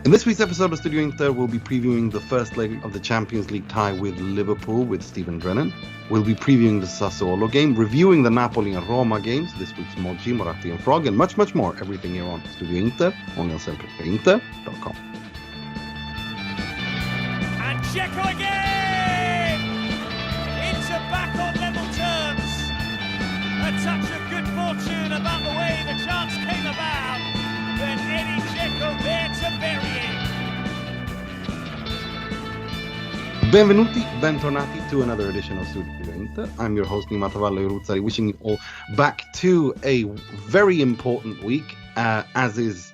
In this week's episode of Studio Inter, we'll be previewing the first leg of the Champions League tie with Liverpool with Stephen Drennan. We'll be previewing the Sassuolo game, reviewing the Napoli and Roma games, this week's Moggi, Moratti and Frog, and much, much more. Everything here on Studio Inter, only on StudioInter.com. And Dzeko again! Inter back on level terms. A touch of good fortune about the way the chance came about. Then Eddie Dzeko there to bury it. Benvenuti, bentornati to another edition of Studio Inter. I'm your host Nima, Tavallaey, wishing you all back to a very important week, as is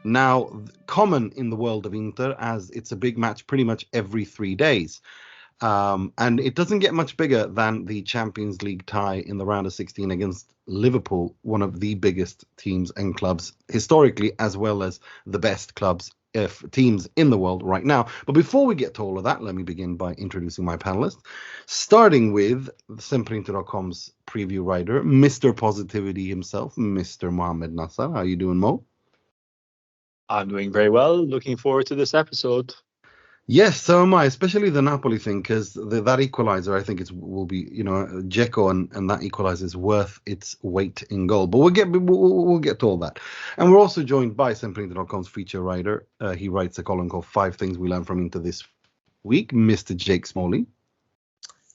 now common in the world of Inter, as it's a big match pretty much every 3 days. And it doesn't get much bigger than the Champions League tie in the round of 16 against Liverpool, one of the biggest teams and clubs historically, as well as the best clubs, teams in the world right now. But before we get to all of that, let me begin by introducing my panelists, starting with StudioInter.com's preview writer, Mr. Positivity himself, Mr. Mohammed Nassar. How you doing, Mo? I'm doing very well. Looking forward to this episode. Yes, so am I, especially the Napoli thing, because that equalizer, I think will be, Dzeko, and that equalizer is worth its weight in gold. But we'll get to all that. And we're also joined by StudioInter.com's feature writer. He writes a column called 5 Things We Learned from Inter This Week, Mr. Jake Smalley.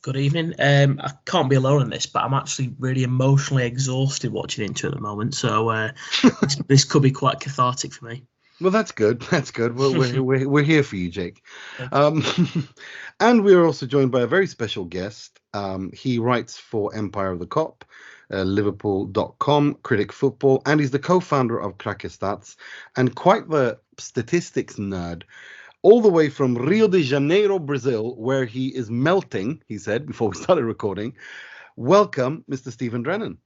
Good evening. I can't be alone in this, but I'm actually really emotionally exhausted watching Inter at the moment. So this could be quite cathartic for me. Well, that's good. That's good. We're here for you, Jake. And we're also joined by a very special guest. He writes for Empire of the Cop, Liverpool.com, Critic Football, and he's the co-founder of Cracker Stats and quite the statistics nerd, all the way from Rio de Janeiro, Brazil, where he is melting, he said before we started recording. Welcome, Mr. Stephen Drennan.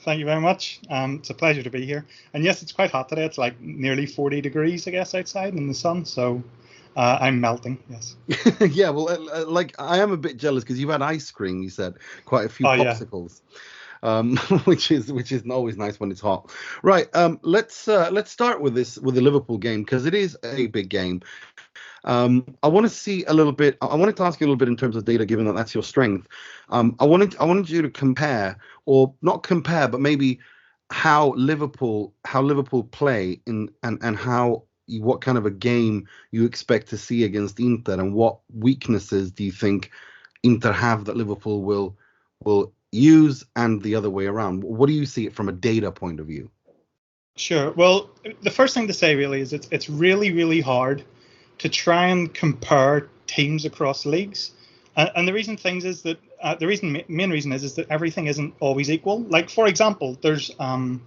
Thank you very much. It's a pleasure to be here. And yes, it's quite hot today. It's like nearly 40 degrees, I guess, outside in the sun. So I'm melting, yes. Yeah, well, I am a bit jealous because you've had ice cream, you said, quite a few popsicles, yeah. which is always nice when it's hot. Right, let's start with the Liverpool game, because it is a big game. I wanted to ask you a little bit in terms of data, given that that's your strength. I wanted you to compare, or not compare, but maybe how Liverpool play and what kind of a game you expect to see against Inter, and what weaknesses do you think Inter have that Liverpool will use, and the other way around. What do you see it from a data point of view? Sure. Well, the first thing to say really is it's really, really hard to try and compare teams across leagues, and the reason is that main reason is that everything isn't always equal. Like, for example, there's a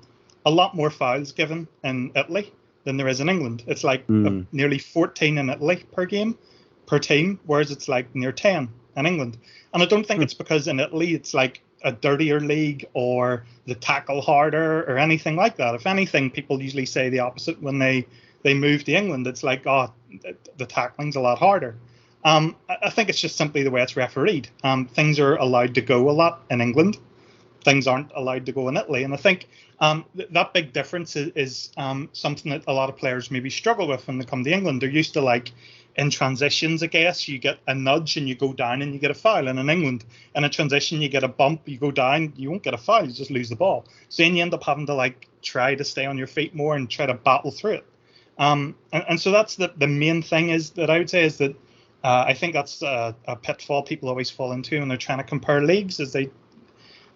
lot more fouls given in Italy than there is in England. It's like nearly 14 in Italy per team, whereas it's like near 10 in England. And I don't think it's because in Italy it's like a dirtier league or the tackle harder or anything like that. If anything, people usually say the opposite when they move to England. It's like, the tackling's a lot harder. I think it's just simply the way it's refereed. Things are allowed to go a lot in England. Things aren't allowed to go in Italy. And I think that big difference is something that a lot of players maybe struggle with when they come to England. They're used to, like, in transitions, I guess, you get a nudge and you go down and you get a foul. And in England, in a transition, you get a bump, you go down, you won't get a foul, you just lose the ball. So then you end up having to, like, try to stay on your feet more and try to battle through it. And so that's the main thing is that I would say is that I think that's a pitfall people always fall into when they're trying to compare leagues, is they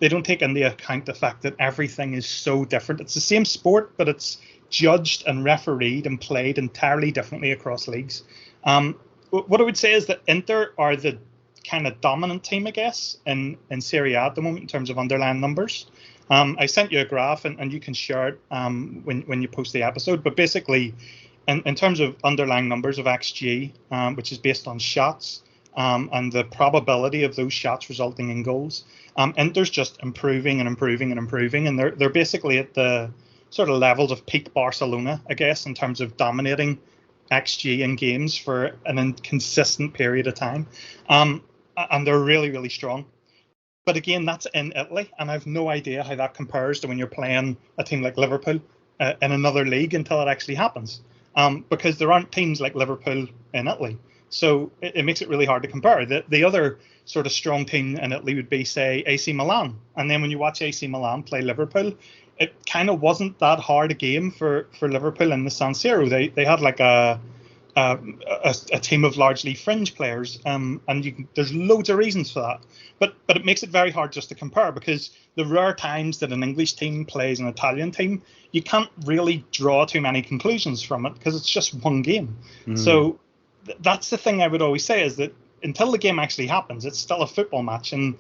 don't take into account the fact that everything is so different. It's the same sport, but it's judged and refereed and played entirely differently across leagues. What I would say is that Inter are the kind of dominant team, I guess, in Serie A at the moment in terms of underlying numbers. I sent you a graph, and you can share it when you post the episode. But basically, in terms of underlying numbers of XG, which is based on shots and the probability of those shots resulting in goals, Inter's just improving and improving and improving. And they're basically at the sort of levels of peak Barcelona, I guess, in terms of dominating XG in games for an inconsistent period of time. And they're really, really strong. But again, that's in Italy, and I have no idea how that compares to when you're playing a team like Liverpool in another league until it actually happens. because there aren't teams like Liverpool in Italy. So it makes it really hard to compare. The other sort of strong team in Italy would be, say, AC Milan. And then when you watch AC Milan play Liverpool, it kind of wasn't that hard a game for Liverpool in the San Siro. They had like a team of largely fringe players, and there's loads of reasons for that. But it makes it very hard just to compare, because the rare times that an English team plays an Italian team, you can't really draw too many conclusions from it because it's just one game. So that's the thing I would always say, is that until the game actually happens, it's still a football match, and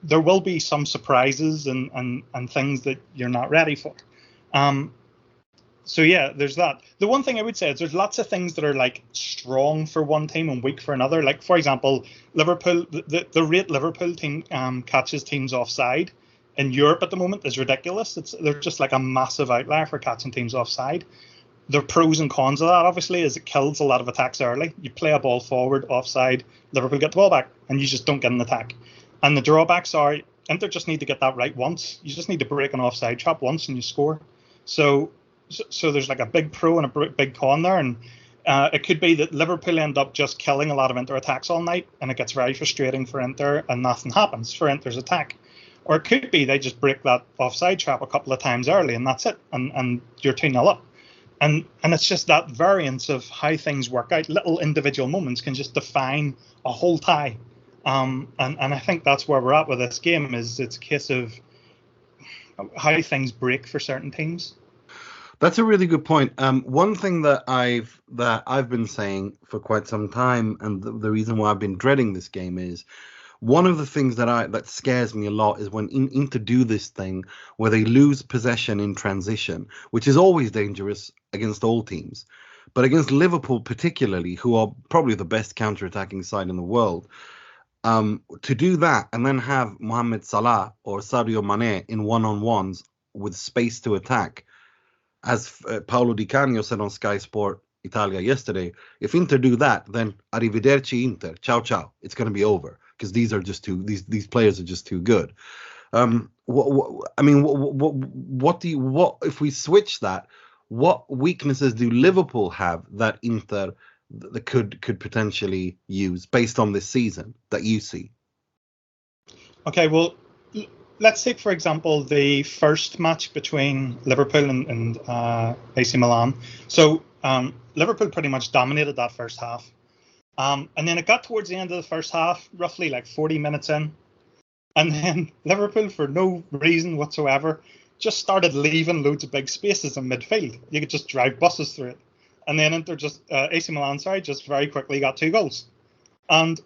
there will be some surprises and things that you're not ready for. So yeah, there's that. The one thing I would say is there's lots of things that are like strong for one team and weak for another. Like, for example, Liverpool, the rate Liverpool team catches teams offside in Europe at the moment is ridiculous. They're just like a massive outlier for catching teams offside. The pros and cons of that, obviously, is it kills a lot of attacks early. You play a ball forward, offside, Liverpool get the ball back, and you just don't get an attack. And the drawbacks are, Inter just need to get that right once. You just need to break an offside trap once and you score. So there's like a big pro and a big con there. And it could be that Liverpool end up just killing a lot of Inter attacks all night, and it gets very frustrating for Inter, and nothing happens for Inter's attack. Or it could be they just break that offside trap a couple of times early, and that's it, and you're 2-0 up. And it's just that variance of how things work out. Little individual moments can just define a whole tie. And I think that's where we're at with this game, is it's a case of how things break for certain teams. That's a really good point. One thing that I've been saying for quite some time, and the reason why I've been dreading this game, is one of the things that scares me a lot is when Inter do this thing where they lose possession in transition, which is always dangerous against all teams, but against Liverpool particularly, who are probably the best counter-attacking side in the world. To do that and then have Mohammed Salah or Sadio Mane in one-on-ones with space to attack, as Paolo Di Canio said on Sky Sport Italia yesterday, if Inter do that, then arrivederci Inter, ciao ciao, it's going to be over, because these players are just too good. What if we switch that? What weaknesses do Liverpool have that Inter that could potentially use based on this season that you see? Okay, well, let's take, for example, the first match between Liverpool and AC Milan. So Liverpool pretty much dominated that first half. And then it got towards the end of the first half, roughly like 40 minutes in. And then Liverpool, for no reason whatsoever, just started leaving loads of big spaces in midfield. You could just drive buses through it. And then AC Milan, just very quickly got 2 goals. And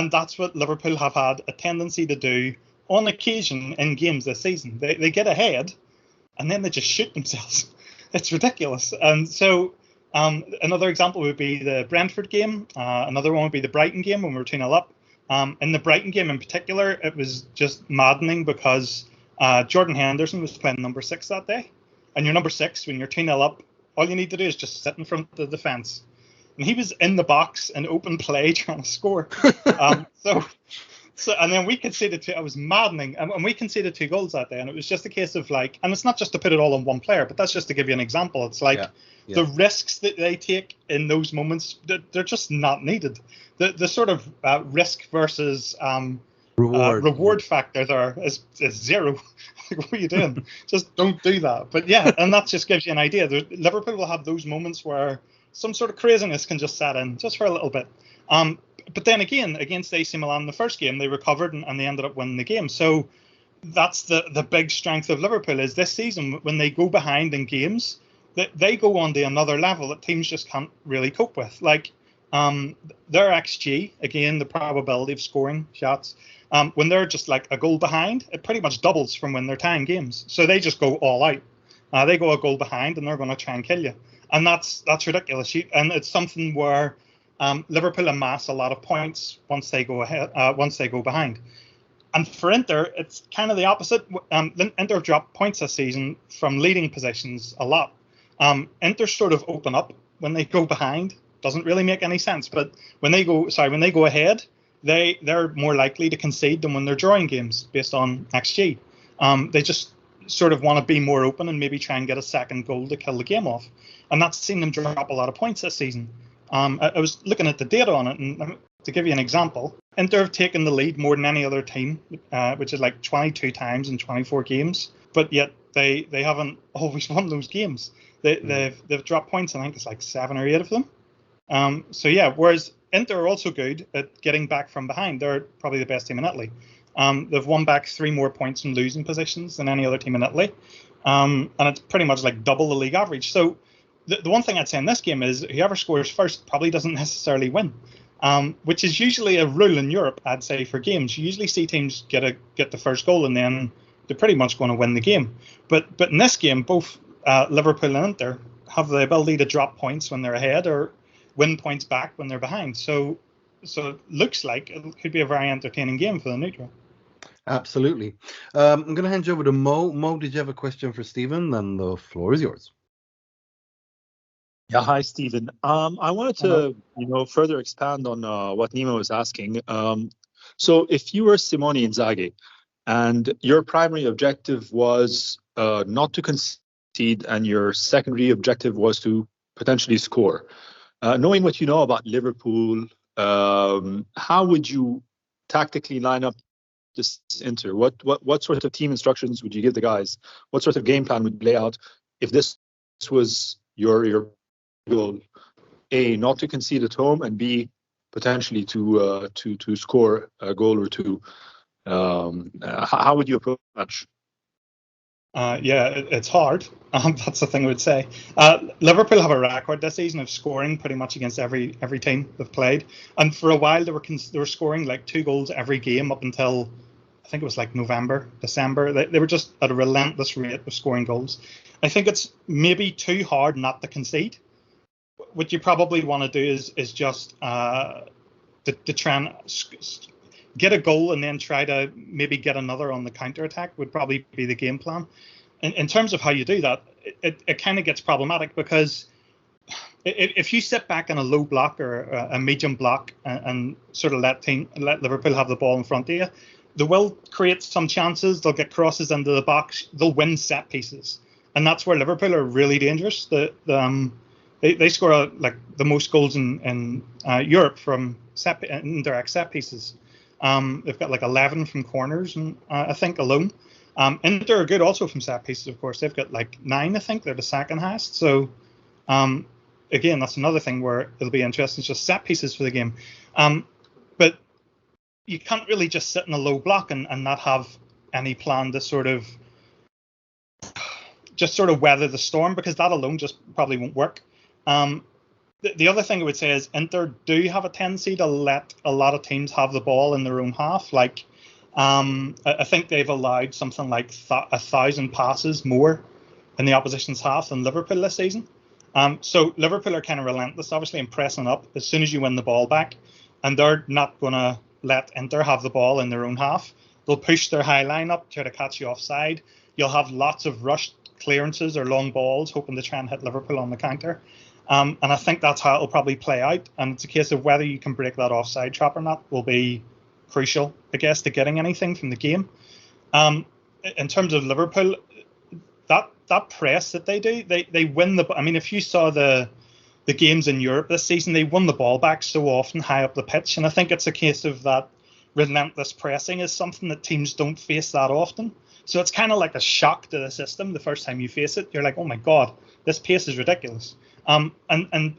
that's what Liverpool have had a tendency to do on occasion in games this season. They get ahead, and then they just shoot themselves. It's ridiculous. And so another example would be the Brentford game. Another one would be the Brighton game when we were 2-0 up. In the Brighton game in particular, it was just maddening because Jordan Henderson was playing number 6 that day. And you're number 6 when you're 2-0 up. All you need to do is just sit in front of the defence. And he was in the box in open play trying to score. So and then we conceded 2. It was maddening. And we conceded 2 goals that day. And it was just a case of like, and it's not just to put it all on one player, but that's just to give you an example. It's like the risks that they take in those moments, they're just not needed. The sort of risk versus reward factor there is 0. Like, what are you doing? Just don't do that. But yeah, and that just gives you an idea. Liverpool will have those moments where some sort of craziness can just set in just for a little bit. But then again, against AC Milan in the first game, they recovered and they ended up winning the game. So that's the big strength of Liverpool, is this season when they go behind in games, they go on to another level that teams just can't really cope with. Like their XG, again, the probability of scoring shots, when they're just like a goal behind, it pretty much doubles from when they're tying games. So they just go all out. They go a goal behind and they're going to try and kill you. And that's ridiculous. And it's something where Liverpool amass a lot of points once they go ahead, once they go behind. And for Inter, it's kind of the opposite. Inter have dropped points this season from leading positions a lot. Inter sort of open up when they go behind. Doesn't really make any sense. But when they go ahead, they're more likely to concede than when they're drawing games based on XG. sort of want to be more open and maybe try and get a second goal to kill the game off. And that's seen them drop a lot of points this season. I was looking at the data on it, and to give you an example, Inter have taken the lead more than any other team, which is like 22 times in 24 games, but yet they haven't always won those games. They've dropped points, I think it's like 7 or 8 of them. So yeah, whereas Inter are also good at getting back from behind. They're probably the best team in Italy. They've won back 3 more points in losing positions than any other team in Italy. And it's pretty much like double the league average. So the one thing I'd say in this game is whoever scores first probably doesn't necessarily win, which is usually a rule in Europe, I'd say, for games. You usually see teams get the first goal and then they're pretty much going to win the game. But in this game, both Liverpool and Inter have the ability to drop points when they're ahead or win points back when they're behind. So it looks like it could be a very entertaining game for the neutral. Absolutely. I'm going to hand you over to Mo. Mo, did you have a question for Stephen? Then the floor is yours. Yeah, hi, Stephen. I wanted to, further expand on what Nima was asking. So if you were Simone Inzaghi and your primary objective was not to concede and your secondary objective was to potentially score, knowing what you know about Liverpool, how would you tactically line up this Inter? What sort of team instructions would you give the guys? What sort of game plan would you lay out if this was your goal? A, not to concede at home, and B, potentially to score a goal or two. How would you approach that? It's hard. That's the thing I would say. Liverpool have a record this season of scoring pretty much against every team they've played, and for a while they were scoring like 2 goals every game up until I think it was like November, December. They were just at a relentless rate of scoring goals. I think it's maybe too hard not to concede. What you probably want to do is just to try and get a goal and then try to maybe get another on the counter attack would probably be the game plan. In terms of how you do that, it kind of gets problematic because if you sit back in a low block or a medium block and sort of let Liverpool have the ball in front of you, they will create some chances. They'll get crosses into the box. They'll win set pieces, and that's where Liverpool are really dangerous. They score like the most goals in Europe from indirect set pieces. They've got like 11 from corners, and I think alone. Inter are good also from set pieces, of course. They've got like 9, I think. They're the second highest. So, again, that's another thing where it'll be interesting. It's just set pieces for the game. But you can't really just sit in a low block and not have any plan to sort of weather the storm, because that alone just probably won't work. The other thing I would say is Inter do have a tendency to let a lot of teams have the ball in their own half. Like, I think they've allowed something like 1,000 passes more in the opposition's half than Liverpool this season. So Liverpool are kind of relentless, obviously, in pressing up as soon as you win the ball back. And they're not going to let Inter have the ball in their own half. They'll push their high line up, try to catch you offside. You'll have lots of rushed clearances or long balls, hoping to try and hit Liverpool on the counter. And I think that's how it'll probably play out. And it's a case of whether you can break that offside trap or not will be crucial, I guess, to getting anything from the game. In terms of Liverpool, that press that they do, they win the. I mean, if you saw the games in Europe this season, they won the ball back so often high up the pitch. And I think it's a case of that relentless pressing is something that teams don't face that often. So it's kind of like a shock to the system the first time you face it. You're like, oh my God, this pace is ridiculous. And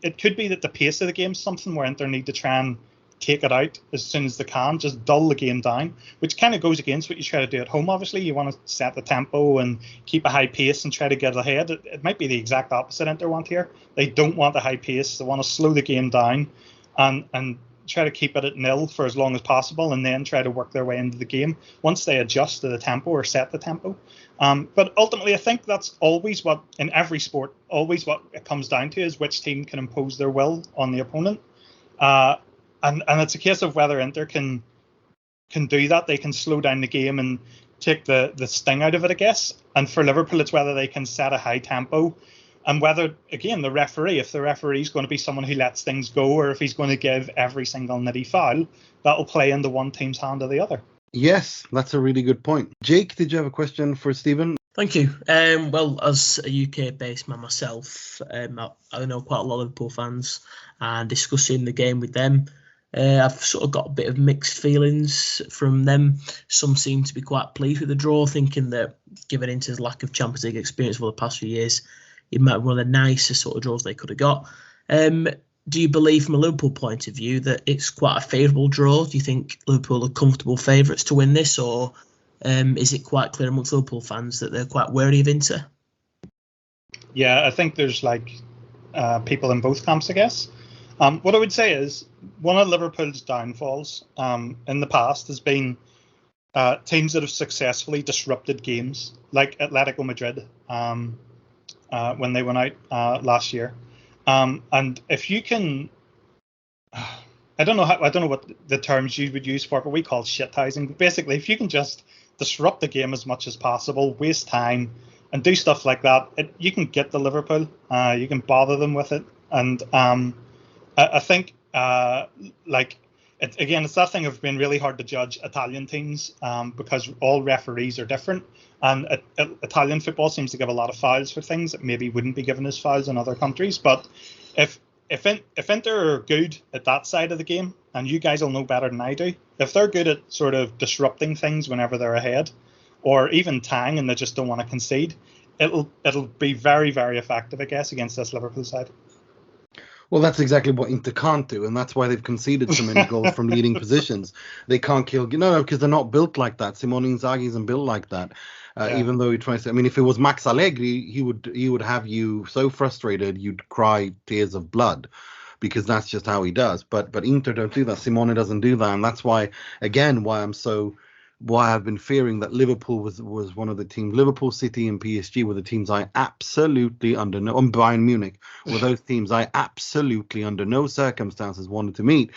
it could be that the pace of the game is something where Inter need to try and take it out as soon as they can, just dull the game down, which kind of goes against what you try to do at home. Obviously, you want to set the tempo and keep a high pace and try to get ahead. It might be the exact opposite Inter want here. They don't want a high pace. They want to slow the game down and try to keep it at 0 for as long as possible, and then try to work their way into the game once they adjust to the tempo or set the tempo. But ultimately, I think that's always what, in every sport, always what it comes down to is which team can impose their will on the opponent. And it's a case of whether Inter can do that. They can slow down the game and take the sting out of it, I guess. And for Liverpool, it's whether they can set a high tempo, and whether, again, the referee, if the referee is going to be someone who lets things go, or if he's going to give every single nitty foul, that will play into one team's hand or the other. Yes, that's a really good point. Jake, did you have a question for Stephen? Thank you. Well, as a UK-based man myself, I know quite a lot of Liverpool fans, and discussing the game with them, I've sort of got a bit of mixed feelings from them. Some seem to be quite pleased with the draw, thinking that given Inter's lack of Champions League experience for the past few years, it might be one of the nicest sort of draws they could have got. Do you believe, from a Liverpool point of view, that it's quite a favourable draw? Do you think Liverpool are comfortable favourites to win this, or is it quite clear amongst Liverpool fans that they're quite wary of Inter? Yeah, I think there's people in both camps, I guess. What I would say is one of Liverpool's downfalls in the past has been teams that have successfully disrupted games, like Atletico Madrid when they went out last year. And if you can, I don't know what the terms you would use for it, but we call it shit-housing. Basically, if you can just disrupt the game as much as possible, waste time, and do stuff like that, you can get the Liverpool. You can bother them with it, and I think it's that thing of being really hard to judge Italian teams because all referees are different, and Italian football seems to give a lot of fouls for things that maybe wouldn't be given as fouls in other countries. But if Inter are good at that side of the game, and you guys will know better than I do, if they're good at sort of disrupting things whenever they're ahead, or even tying and they just don't want to concede, it'll be very, very effective, I guess, against this Liverpool side. Well, that's exactly what Inter can't do, and that's why they've conceded so many goals from leading positions. They can't kill, because they're not built like that. Simone Inzaghi isn't built like that. Even though he tries to, I mean, if it was Max Allegri, he would have you so frustrated you'd cry tears of blood, because that's just how he does. But Inter don't do that. Simone doesn't do that, and that's why I've been fearing that Liverpool was one of the teams. Liverpool, City, and PSG were the teams I absolutely Bayern Munich were those teams I absolutely under no circumstances wanted to meet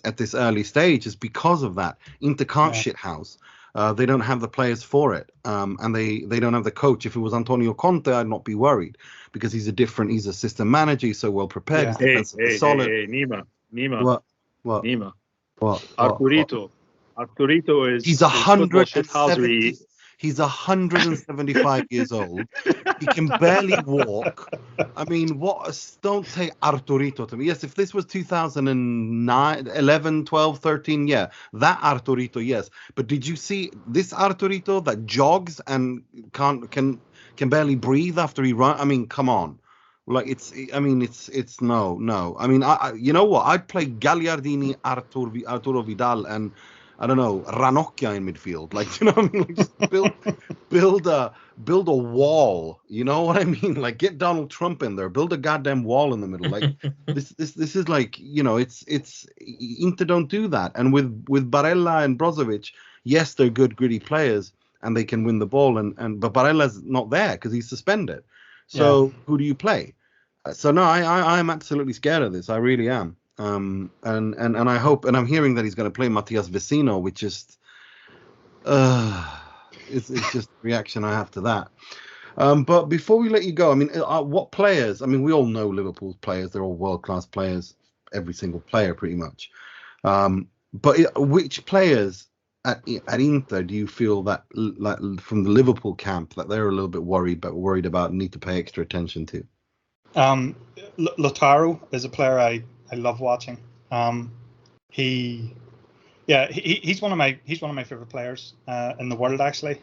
at this early stage. Is because of that. Inter can't shithouse. They don't have the players for it, and they don't have the coach. If it was Antonio Conte, I'd not be worried, because he's a system manager. He's so well prepared. Yeah. He's solid. Nima. What? Nima. What? Arturito is. He's 170. He's 175 years old. He can barely walk. I mean, don't say Arturito to me. Yes, if this was 2009, 11, 12, 13, yeah, that Arturito, yes. But did you see this Arturito that jogs and can barely breathe after he runs? I mean, come on. Like it's no. I mean, you know what? I'd play Gagliardini, Arturo Vidal, and I don't know, Ranocchia in midfield. Like, you know what I mean? Like, just build a wall. You know what I mean? Like, get Donald Trump in there. Build a goddamn wall in the middle. Like, this is like, it's Inter don't do that. And with Barella and Brozovic, yes, they're good, gritty players, and they can win the ball. But Barella's not there because he's suspended. So who do you play? So no, I'm absolutely scared of this. I really am. And I hope, and I'm hearing that he's going to play Matias Vecino, which just it's just the reaction I have to that. But before we let you go, I mean, what players? I mean, we all know Liverpool's players; they're all world-class players, every single player, pretty much. But which players at Inter do you feel that, like, from the Liverpool camp, that they're a little bit worried about, and need to pay extra attention to? Lautaro is a player I love watching. He's one of my favorite players in the world, actually.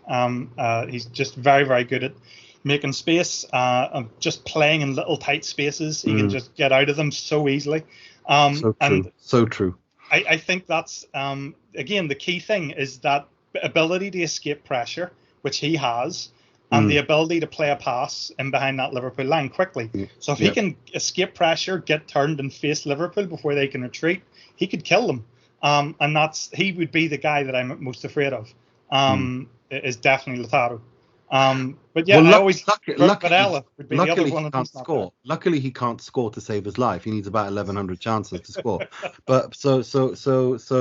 He's just very, very good at making space, just playing in little tight spaces. He can just get out of them so easily. So true. I think that's again, the key thing is that ability to escape pressure, which he has, and the ability to play a pass in behind that Liverpool line quickly. So if he can escape pressure, get turned and face Liverpool before they can retreat, he could kill them. And he would be the guy that I'm most afraid of. Is definitely Lautaro. But yeah, luckily he can't score. Luckily he can't score to save his life. He needs about 1,100 chances to score. But so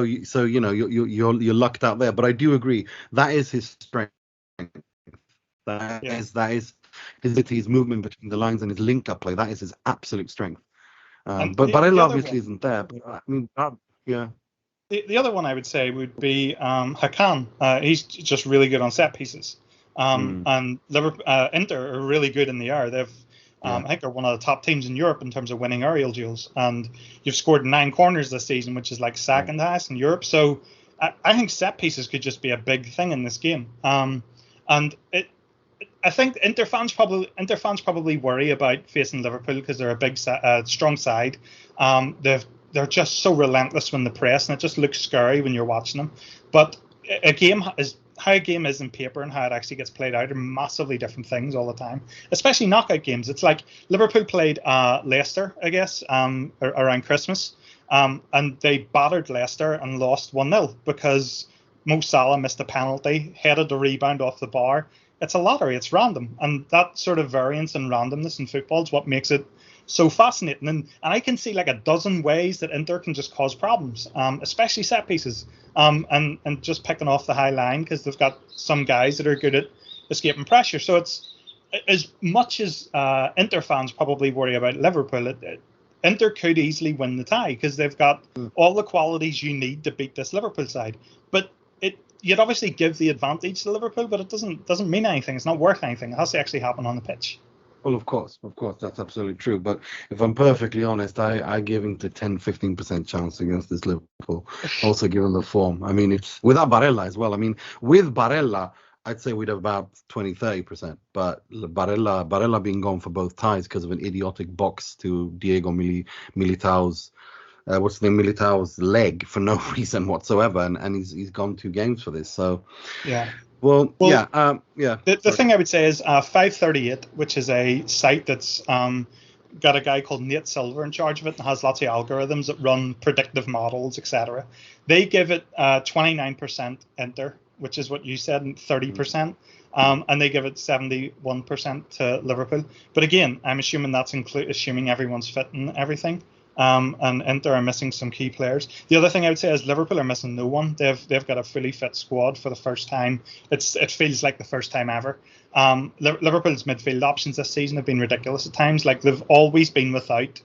you're lucked out there. But I do agree that is his strength. That is his movement between the lines and his link-up play. That is his absolute strength. But Barella obviously isn't there. But I mean, The other one I would say would be Hakan. He's just really good on set pieces. And Liverpool, Inter are really good in the air. They've I think they're one of the top teams in Europe in terms of winning aerial duels, and you've scored 9 corners this season, which is like second highest in Europe. So I think set pieces could just be a big thing in this game. And I think Inter fans probably worry about facing Liverpool because they're a big, strong side. They're just so relentless when they press, and it just looks scary when you're watching them. But how a game is in paper and how it actually gets played out are massively different things all the time, especially knockout games. It's like Liverpool played Leicester, I guess, around Christmas, and they battered Leicester and lost 1-0 because Mo Salah missed a penalty, headed the rebound off the bar. It's a lottery, it's random, and that sort of variance and randomness in football is what makes it so fascinating. And I can see like a dozen ways that Inter can just cause problems, especially set pieces, and just picking off the high line because they've got some guys that are good at escaping pressure. So it's as much as Inter fans probably worry about Liverpool, Inter could easily win the tie because they've got all the qualities you need to beat this Liverpool side. But you'd obviously give the advantage to Liverpool, but it doesn't mean anything. It's not worth anything. It has to actually happen on the pitch. Well, of course, that's absolutely true. But if I'm perfectly honest, I give him the 10-15% chance against this Liverpool. Also, given the form, I mean, it's without Barella as well. I mean, with Barella, I'd say we'd have about 20-30%. But Barella being gone for both ties because of an idiotic box to Diego Militao's. Militao's leg for no reason whatsoever, and he's gone 2 games for this. So yeah. Well, yeah. The thing I would say is 538, which is a site that's got a guy called Nate Silver in charge of it and has lots of algorithms that run predictive models, etc. They give it 29% Inter, which is what you said, and 30%. And they give it 71% to Liverpool. But again, I'm assuming that's assuming everyone's fit and everything. And Inter are missing some key players. The other thing I would say is Liverpool are missing no one. They've got a fully fit squad for the first time. It feels like the first time ever. Liverpool's midfield options this season have been ridiculous at times. Like they've always been without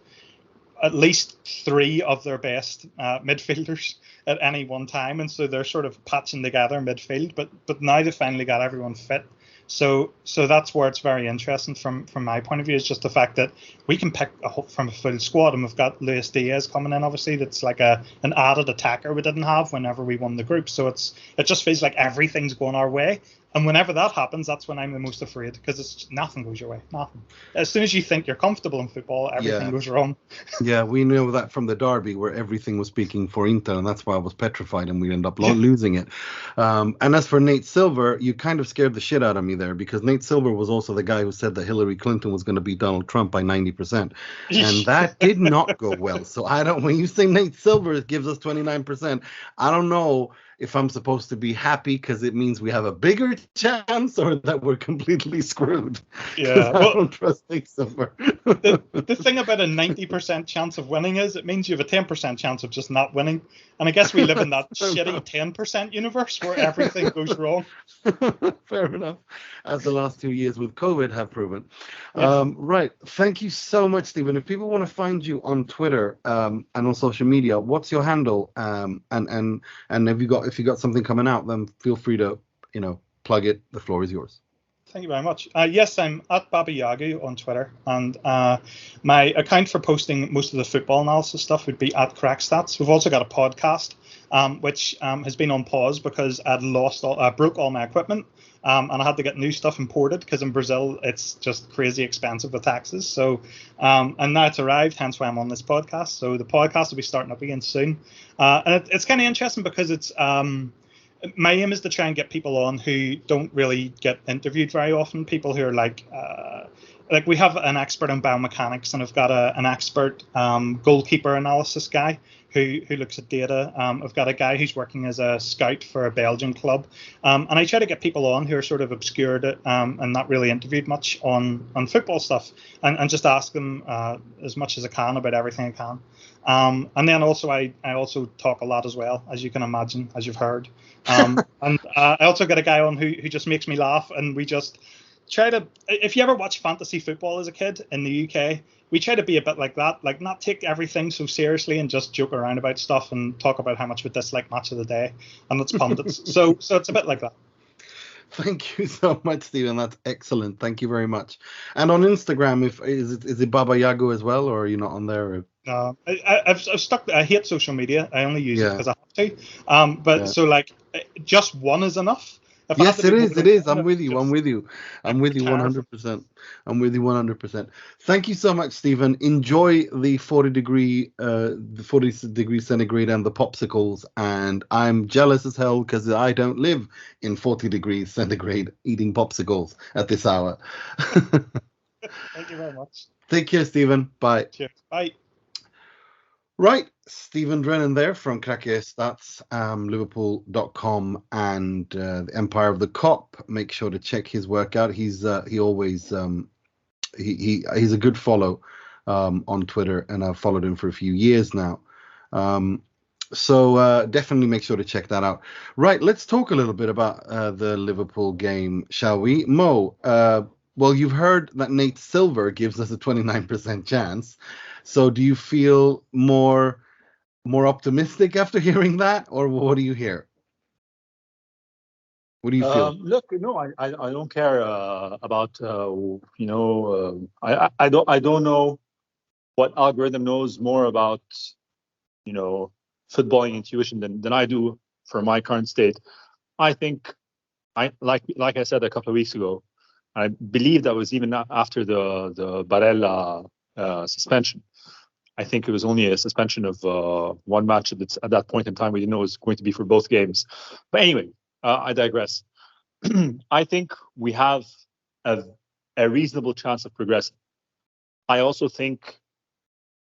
at least 3 of their best midfielders at any one time, and so they're sort of patching together midfield. But now they've finally got everyone fit. So that's where it's very interesting from my point of view, is just the fact that we can pick from a full squad, and we've got Luis Diaz coming in, obviously, that's like an added attacker we didn't have whenever we won the group. So it just feels like everything's going our way. And whenever that happens, that's when I'm the most afraid, because nothing goes your way. Nothing. As soon as you think you're comfortable in football, everything goes wrong. Yeah, we know that from the derby where everything was speaking for Inter, and that's why I was petrified and we ended up losing it. And as for Nate Silver, you kind of scared the shit out of me there, because Nate Silver was also the guy who said that Hillary Clinton was going to beat Donald Trump by 90%. And that did not go well. So when you say Nate Silver gives us 29%, I don't know if I'm supposed to be happy because it means we have a bigger chance, or that we're completely screwed. Yeah, I don't trust Nate Silver. the thing about a 90% chance of winning is it means you have a 10% chance of just not winning. And I guess we live in that shitty 10% universe where everything goes wrong. Fair enough. As the last 2 years with COVID have proven. Yeah. Right. Thank you so much, Stephen. If people want to find you on Twitter and on social media, what's your handle? And if you got something coming out, then feel free to, plug it. The floor is yours. Thank you very much. Yes, I'm at Baba Yagu on Twitter, and my account for posting most of the football analysis stuff would be at Crackstats. We've also got a podcast, which has been on pause because I broke all my equipment, and I had to get new stuff imported because in Brazil it's just crazy expensive with taxes. So, and now it's arrived, hence why I'm on this podcast. So the podcast will be starting up again soon, and it's kind of interesting because it's. My aim is to try and get people on who don't really get interviewed very often. People who are like we have an expert in biomechanics, and I've got an expert goalkeeper analysis guy who looks at data. I've got a guy who's working as a scout for a Belgian club, and I try to get people on who are sort of obscured and not really interviewed much on football stuff, and just ask them as much as I can about everything I can. And then also I also talk a lot as well, as you can imagine, as you've heard. And I also got a guy on who just makes me laugh, and we just try to, if you ever watch fantasy football as a kid in the UK, we try to be a bit like that, like not take everything so seriously and just joke around about stuff and talk about how much we dislike match of the day, and it's pundits. so it's a bit like that. Thank you so much, Stephen. That's excellent. Thank you very much. And on Instagram, is it Baba Yago as well, or are you not on there? No, I've stuck. I hate social media. I only use it because I have to. But so like, just one is enough. Yes, it is. It is. I'm with you. I'm with you 100%. I'm with you 100%. Thank you so much, Stephen. Enjoy the 40 degree centigrade and the popsicles. And I'm jealous as hell because I don't live in 40 degrees centigrade eating popsicles at this hour. Thank you very much. Take care, Stephen. Bye. Cheers. Bye. Right, Stephen Drennan there from Krakie Stats, Liverpool.com, and the Empire of the Cop. Make sure to check his work out. He's he's a good follow on Twitter, and I've followed him for a few years now. So definitely make sure to check that out. Right, let's talk a little bit about the Liverpool game, shall we? Mo, well, you've heard that Nate Silver gives us a 29% chance. So do you feel more optimistic after hearing that, or what do you hear? What do you feel? Look, no, I don't care about I don't know what algorithm knows more about footballing intuition than I do for my current state. I think like I said a couple of weeks ago, I believe that was even after the Barella suspension. I think it was only a suspension of one match at that point in time. We didn't know it was going to be for both games. But anyway, I digress. I think we have a reasonable chance of progressing. I also think,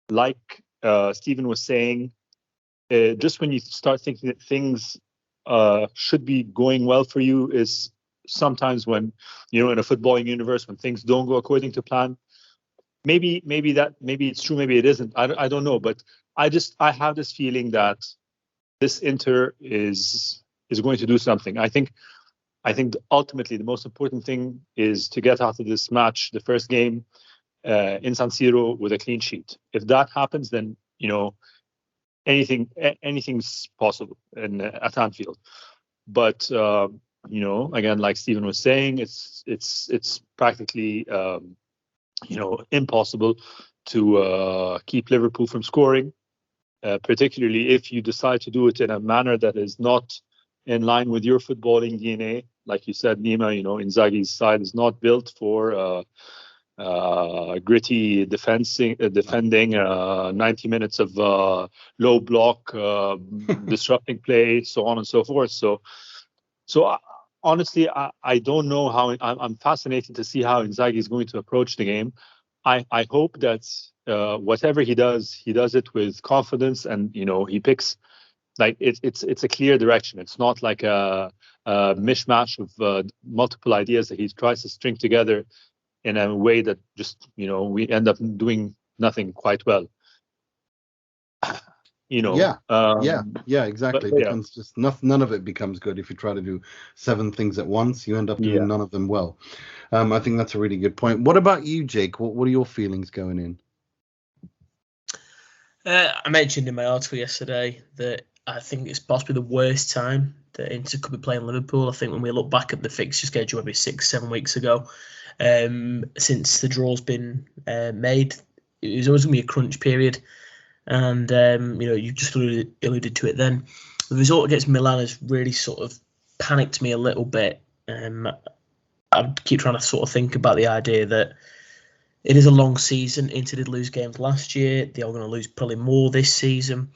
like Stephen was saying, just when you start thinking that things should be going well for you is sometimes when, in a footballing universe, when things don't go according to plan. Maybe it's true, maybe it isn't. I don't know, but I have this feeling that this Inter is going to do something. I think ultimately the most important thing is to get out of this match, the first game, in San Siro with a clean sheet. If that happens, then anything's possible at Anfield. But again, like Stephen was saying, it's practically impossible to keep Liverpool from scoring, particularly if you decide to do it in a manner that is not in line with your footballing DNA. Like you said, Nima, Inzaghi's side is not built for gritty defending 90 minutes of low block, disrupting play, so on and so forth. So honestly, I don't know how. I'm fascinated to see how Inzaghi is going to approach the game. I hope that whatever he does it with confidence, and he picks like it's a clear direction. It's not like a mishmash of multiple ideas that he tries to string together in a way that just we end up doing nothing quite well. Exactly. It becomes just none of it becomes good if you try to do 7 things at once. You end up doing none of them well. I think that's a really good point. What about you, Jake? What are your feelings going in? I mentioned in my article yesterday that I think it's possibly the worst time that Inter could be playing Liverpool. I think when we look back at the fixture schedule maybe 6-7 weeks ago, since the draw's been made, it was always going to be a crunch period. And, you just alluded to it then. The result against Milan has really sort of panicked me a little bit. I keep trying to sort of think about the idea that it is a long season. Inter did lose games last year. They are going to lose probably more this season.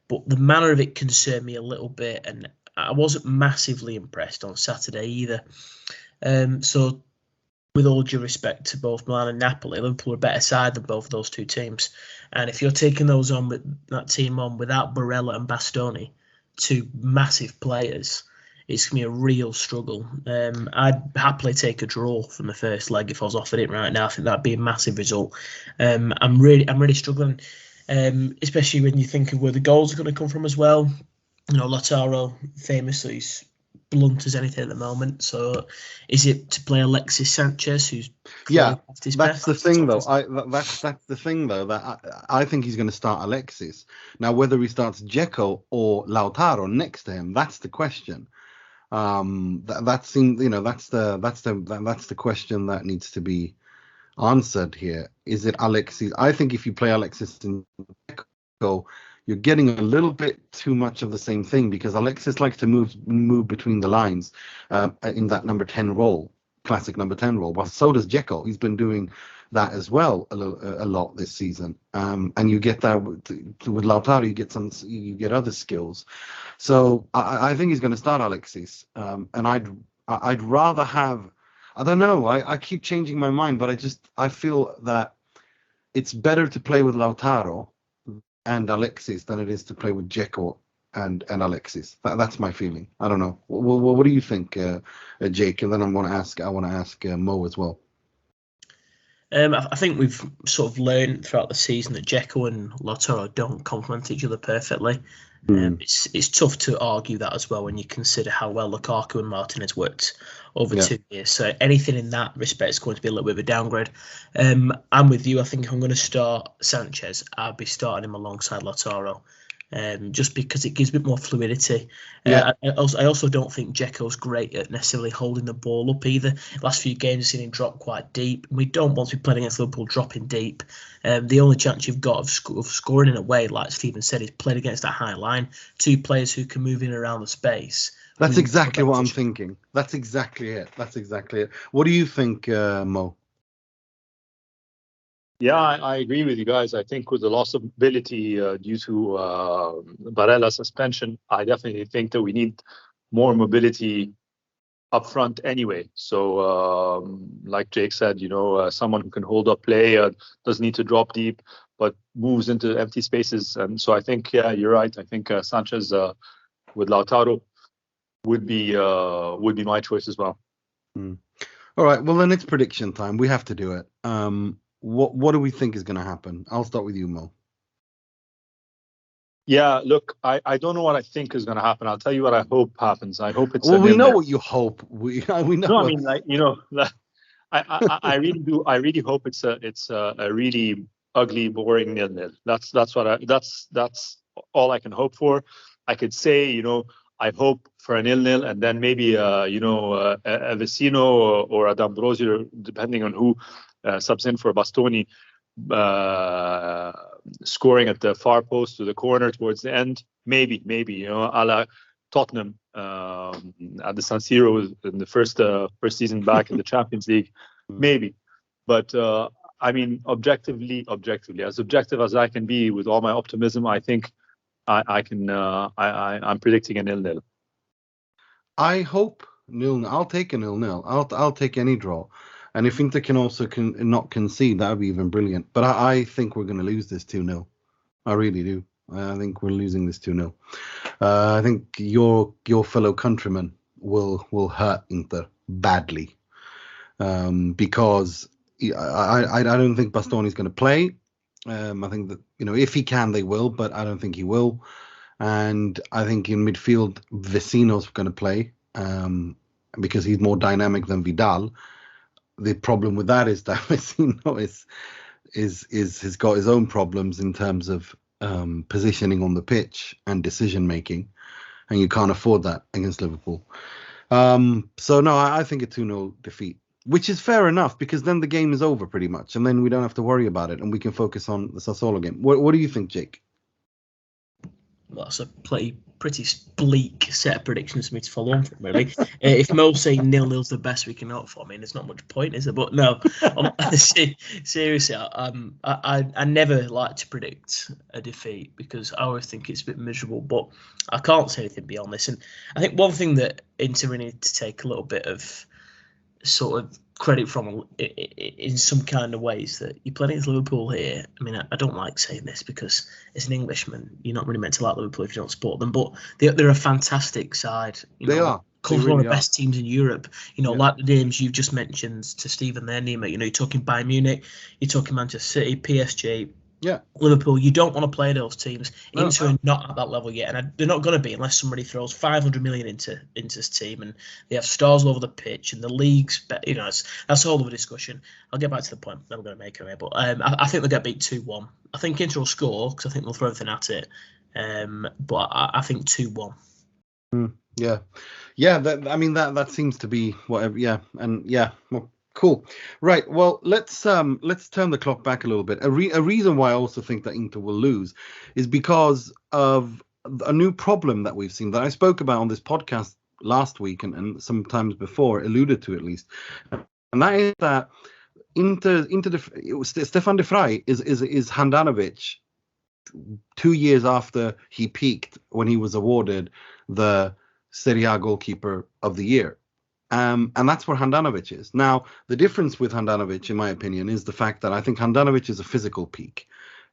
But the manner of it concerned me a little bit. And I wasn't massively impressed on Saturday either. So with all due respect to both Milan and Napoli, Liverpool are a better side than both of those two teams. And if you're taking those on with that team on without Barella and Bastoni, two massive players, it's going to be a real struggle. I'd happily take a draw from the first leg if I was offered it right now. I think that'd be a massive result. I'm really struggling, especially when you think of where the goals are going to come from as well. Lautaro famously is blunt as anything at the moment. So is it to play Alexis Sanchez, who's that's the thing though. That's the thing though, that I think he's going to start Alexis. Now whether he starts Dzeko or Lautaro next to him, that's the question. That seems, that's the question that needs to be answered here. Is it Alexis? I think if you play Alexis and Dzeko, you're getting a little bit too much of the same thing, because Alexis likes to move between the lines in that number 10 role, classic number 10 role. Well, so does Dzeko. He's been doing that as well a lot this season. And you get that with Lautaro. You get other skills. So I think he's going to start Alexis. And I'd rather have. I don't know. I keep changing my mind, but I feel that it's better to play with Lautaro and Alexis than it is to play with Dzeko and Alexis. That's my feeling. I don't know. What do you think, Jake? And then I want to ask Mo as well. I think we've sort of learned throughout the season that Dzeko and Lautaro don't complement each other perfectly. It's tough to argue that as well when you consider how well Lukaku and Martinez worked over 2 years. So anything in that respect is going to be a little bit of a downgrade. I'm with you. I think if I'm going to start Sanchez, I'll be starting him alongside Lautaro. Just because it gives a bit more fluidity. I also don't think Dzeko's great at necessarily holding the ball up either. Last few games, I've seen him drop quite deep. We don't want to be playing against Liverpool dropping deep. The only chance you've got of scoring in a way, like Stephen said, is playing against that high line. Two players who can move in around the space. That's exactly what I'm thinking. That's exactly it. What do you think, Mo? Yeah, I agree with you guys. I think with the loss of ability due to Barella's suspension, I definitely think that we need more mobility up front anyway. So, like Jake said, someone who can hold up play, doesn't need to drop deep, but moves into empty spaces. And so I think, yeah, you're right. I think Sanchez with Lautaro would be my choice as well. All right. Well, then it's prediction time. We have to do it. What do we think is going to happen? I'll start with you, Mo. Yeah, look, I don't know what I think is going to happen. I'll tell you what I hope happens. I hope it's. Well, we know what you hope. We know. No, I mean, I really do. I really hope it's a really ugly, boring 0-0. That's all I can hope for. I could say, I hope for a 0-0, and then maybe a Vecino or a D'Ambrosio, depending on who subs in for Bastoni, scoring at the far post to the corner towards the end. Maybe, a la Tottenham at the San Siro in the first season back in the Champions League. Maybe, but I mean, objectively, as objective as I can be with all my optimism, I think I can. I'm predicting a 0-0. I hope 0-0. I'll take a 0-0. I'll take any draw. And if Inter can also not concede, that would be even brilliant. But I think we're going to lose this 2-0. I really do. I think we're losing this 2-0. I think your fellow countrymen will hurt Inter badly, because I don't think Bastoni's going to play. I think that if he can, they will, but I don't think he will. And I think in midfield, Vecino's going to play because he's more dynamic than Vidal. The problem with that is that Vecino has got his own problems in terms of positioning on the pitch and decision making, and you can't afford that against Liverpool. So no, I think a 2-0 defeat, which is fair enough, because then the game is over pretty much, and then we don't have to worry about it, and we can focus on the Sassuolo game. What do you think, Jake? Well, that's a pretty bleak set of predictions for me to follow on from, really. If Mo's saying 0-0's the best we can hope for, I mean, there's not much point, is there? But no, seriously, I never like to predict a defeat because I always think it's a bit miserable, but I can't say anything beyond this. And I think one thing that Inter need to take a little bit of sort of credit from in some kind of ways that you're playing against Liverpool here. I mean, I don't like saying this because as an Englishman, you're not really meant to like Liverpool if you don't support them, but they're a fantastic side. They are. Come from one of the best teams in Europe. Like the names you've just mentioned to Stephen there, Nima. You're talking Bayern Munich, you're talking Manchester City, PSG. Yeah, Liverpool, you don't want to play those teams. Inter are not at that level yet, and they're not going to be unless somebody throws 500 million into this team, and they have stars all over the pitch, and the league's, that's a whole other discussion. I'll get back to the point that I'm going to make anyway, but I think they'll get beat 2-1. I think Inter will score because I think they'll throw everything at it, but I think 2-1. Yeah. That seems to be whatever. Yeah, and yeah. Well, cool. Right. Well, let's turn the clock back a little bit. A reason why I also think that Inter will lose is because of a new problem that we've seen that I spoke about on this podcast last week and sometimes before, alluded to at least, and that is that Stefan de Vrij is Handanovic 2 years after he peaked when he was awarded the Serie A goalkeeper of the year. And that's where Handanovic is. Now, the difference with Handanovic, in my opinion, is the fact that I think Handanovic is a physical peak.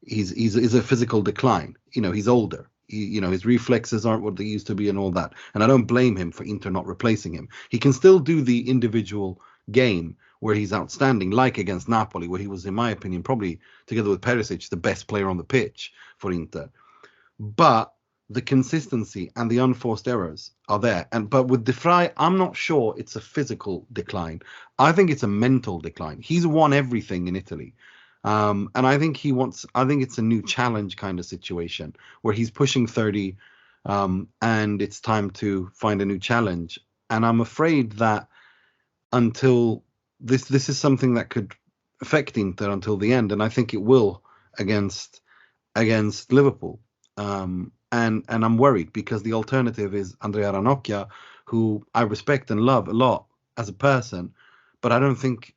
He's a physical decline. He's older. His reflexes aren't what they used to be and all that. And I don't blame him for Inter not replacing him. He can still do the individual game where he's outstanding, like against Napoli, where he was, in my opinion, probably together with Perisic, the best player on the pitch for Inter. But the consistency and the unforced errors are there. But with de Vrij, I'm not sure it's a physical decline. I think it's a mental decline. He's won everything in Italy. And I think it's a new challenge kind of situation where he's pushing 30 and it's time to find a new challenge. And I'm afraid that until this is something that could affect Inter until the end. And I think it will against Liverpool. And I'm worried because the alternative is Andrea Ranocchia, who I respect and love a lot as a person, but I don't think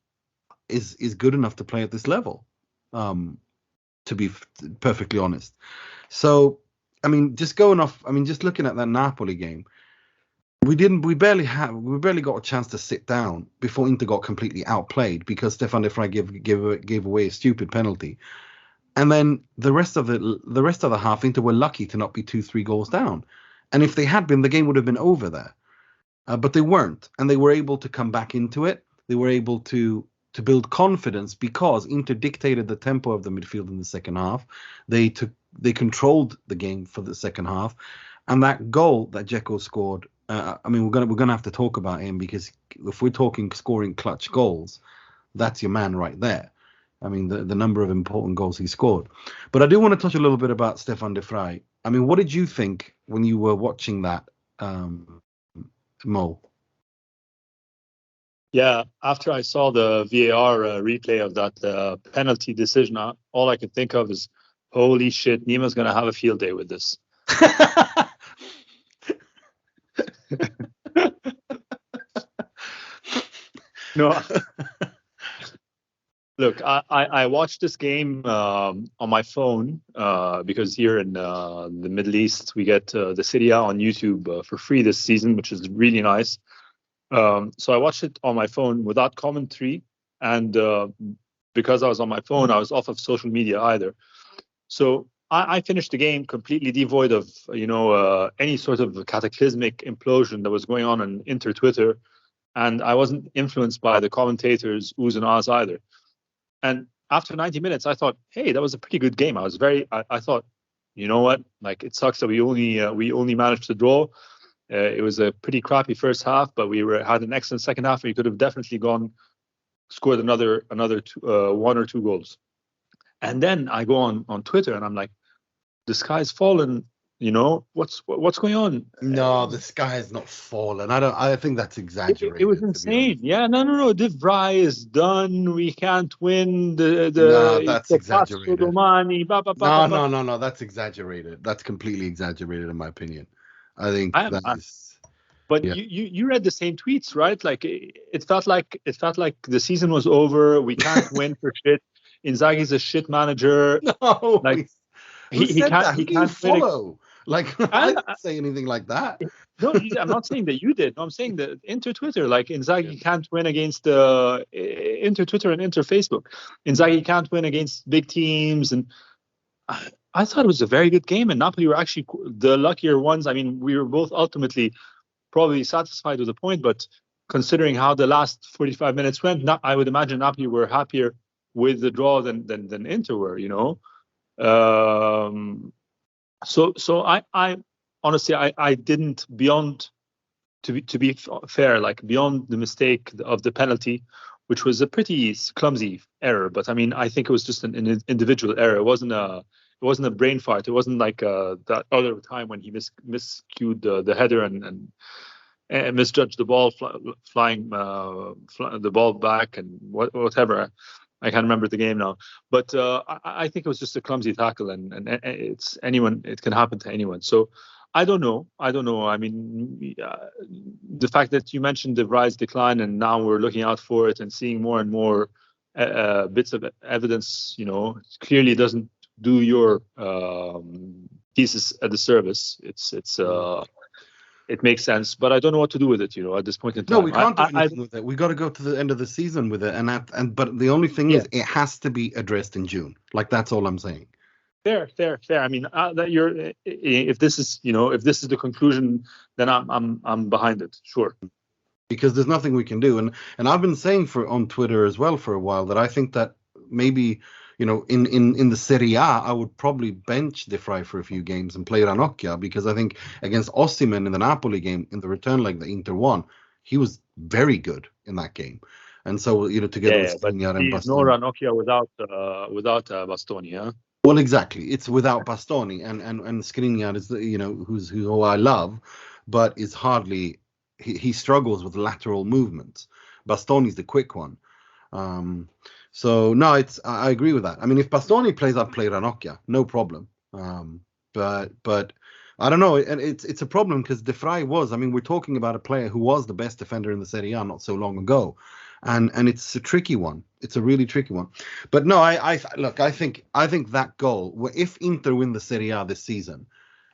is good enough to play at this level, to be perfectly honest. So, just looking at that Napoli game, we barely got a chance to sit down before Inter got completely outplayed because Stefan de Vrij gave away a stupid penalty. And then the rest of the half, Inter were lucky to not be 2-3 goals down. And if they had been, the game would have been over there. But they weren't. And they were able to come back into it. They were able to build confidence because Inter dictated the tempo of the midfield in the second half. They controlled the game for the second half. And that goal that Dzeko scored, we're gonna have to talk about him because if we're talking scoring clutch goals, that's your man right there. The number of important goals he scored. But I do want to touch a little bit about Stefan de Vrij. What did you think when you were watching that, Mo? Yeah, after I saw the VAR replay of that penalty decision, all I could think of is, holy shit, Nima's going to have a field day with this. No. Look, I watched this game on my phone because here in the Middle East, we get the Serie A on YouTube for free this season, which is really nice. So I watched it on my phone without commentary. And because I was on my phone, I was off of social media either. So I finished the game completely devoid of, any sort of cataclysmic implosion that was going on Inter Twitter. And I wasn't influenced by the commentators' oohs and ahs either. And after 90 minutes, I thought, hey, that was a pretty good game. I thought, you know what? Like, it sucks that we only managed to draw. It was a pretty crappy first half, but we had an excellent second half. We could have definitely scored another 1 or 2 goals. And then I go on Twitter and I'm like, the sky's fallen. What's going on? No, the sky has not fallen. I think that's exaggerated. It was insane. Yeah, no. De Vrij is done. We can't win No, that's exaggerated. No, that's exaggerated. That's completely exaggerated in my opinion. I think But yeah. You read the same tweets, right? Like it felt like the season was over. We can't win for shit. Inzaghi's a shit manager. No, like he can't follow. Like, I didn't say anything like that. No, I'm not saying that you did. No, I'm saying that Inter Twitter, like Inzaghi can't win against Inter Twitter and Inter Facebook. Inzaghi can't win against big teams. And I thought it was a very good game. And Napoli were actually the luckier ones. We were both ultimately probably satisfied with the point. But considering how the last 45 minutes went, I would imagine Napoli were happier with the draw than Inter were, So I honestly I didn't, beyond to be fair, like beyond the mistake of the penalty, which was a pretty clumsy error. But I mean, I think it was just an individual error. It wasn't a brain fart. It wasn't like that other time when he miscued the header and misjudged the ball flying the ball back and whatever. I can't remember the game now, but I think it was just a clumsy tackle, and it's anyone. It can happen to anyone. So I don't know. I mean, the fact that you mentioned the rise decline, and now we're looking out for it and seeing more and more bits of evidence, clearly doesn't do your thesis a disservice. It makes sense, but I don't know what to do with it, at this point in time. No, we can't do anything with it. We got to go to the end of the season with it, but the only thing is, it has to be addressed in June. Like, that's all I'm saying. Fair. I mean, that if this is the conclusion, then I'm behind it. Sure. Because there's nothing we can do, and I've been saying on Twitter as well for a while that I think that maybe, in the Serie A, I would probably bench De Vrij for a few games and play Ranocchia, because I think against Osimhen in the Napoli game, in the return leg that Inter won, he was very good in that game. And so, together with Skriniar and Bastoni. No Ranocchia without Bastoni, huh? Well, exactly. It's without Bastoni, and Skriniar is, who I love, but is hardly, he struggles with lateral movements. Bastoni's the quick one. So no, I agree with that. I mean, if Bastoni plays, I'd play Ranocchia, no problem. But I don't know, and it's a problem because De Vrij was. I mean, we're talking about a player who was the best defender in the Serie A not so long ago, and it's a tricky one. It's a really tricky one. But no, I think that goal, if Inter win the Serie A this season,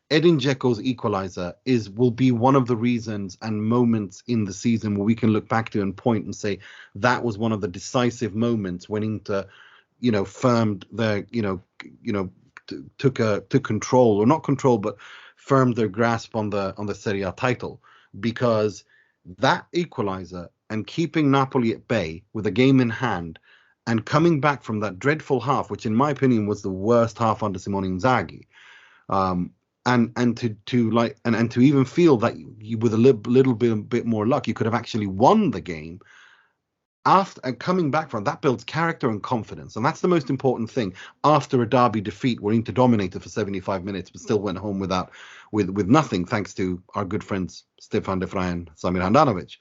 Edin Dzeko's equalizer will be one of the reasons and moments in the season where we can look back to and point and say that was one of the decisive moments when Inter, firmed their, took control, or not control, but firmed their grasp on the Serie A title, because that equalizer and keeping Napoli at bay with a game in hand and coming back from that dreadful half, which in my opinion was the worst half under Simone Inzaghi. And to even feel that you, with a little bit more luck, you could have actually won the game. After and coming back from that builds character and confidence, and that's the most important thing. After a derby defeat, where Inter dominated for 75 minutes, but still went home with nothing, thanks to our good friends Stefan De Vrij and Samir Handanovic,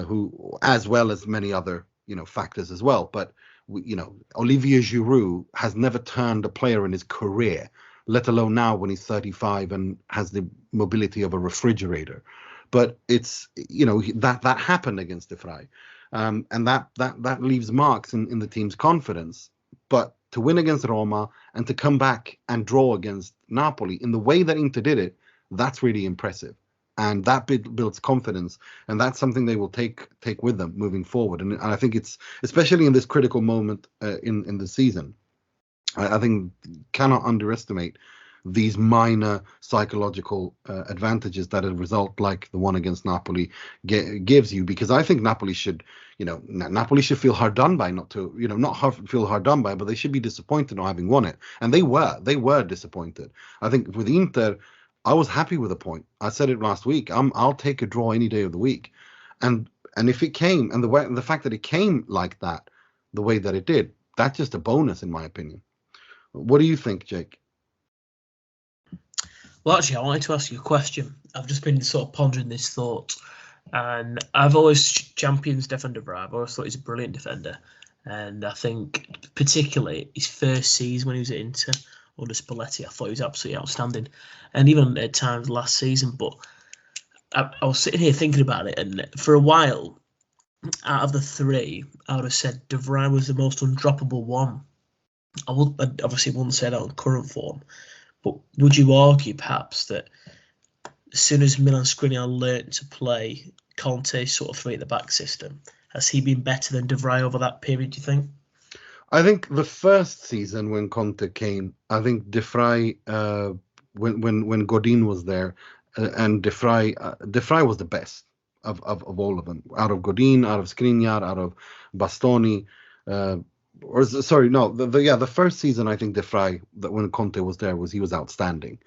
who, as well as many other factors as well. But Olivier Giroud has never turned a player in his career, let alone now when he's 35 and has the mobility of a refrigerator. But it's, that happened against De Vrij. And that leaves marks in the team's confidence. But to win against Roma and to come back and draw against Napoli in the way that Inter did it, that's really impressive. And that builds confidence. And that's something they will take with them moving forward. And I think it's, especially in this critical moment in the season, I think cannot underestimate these minor psychological advantages that a result like the one against Napoli gives you, because I think Napoli should feel hard done by, not feel hard done by, but they should be disappointed not having won it. And they were disappointed. I think with Inter, I was happy with a point. I said it last week. I'll take a draw any day of the week. And if it came, and the fact that it came like that, the way that it did, that's just a bonus in my opinion. What do you think, Jake? Well, actually, I wanted to ask you a question. I've just been sort of pondering this thought, and I've always championed Stefan De Vrij. I've always thought he's a brilliant defender, and I think particularly his first season when he was at Inter under Spalletti, I thought he was absolutely outstanding, and even at times last season. But I was sitting here thinking about it, and for a while, out of the three, I would have said De Vrij was the most undroppable one. I obviously wouldn't say that on current form, but would you argue perhaps that as soon as Milan Skriniar learnt to play Conte's sort of three at the back system, has he been better than De Vrij over that period, do you think? I think the first season when Conte came, I think De Vrij, when Godin was there, and De Vrij was the best of all of them. Out of Godin, out of Skriniar, out of Bastoni, the first season I think De Vrij, that when Conte was there, he was outstanding.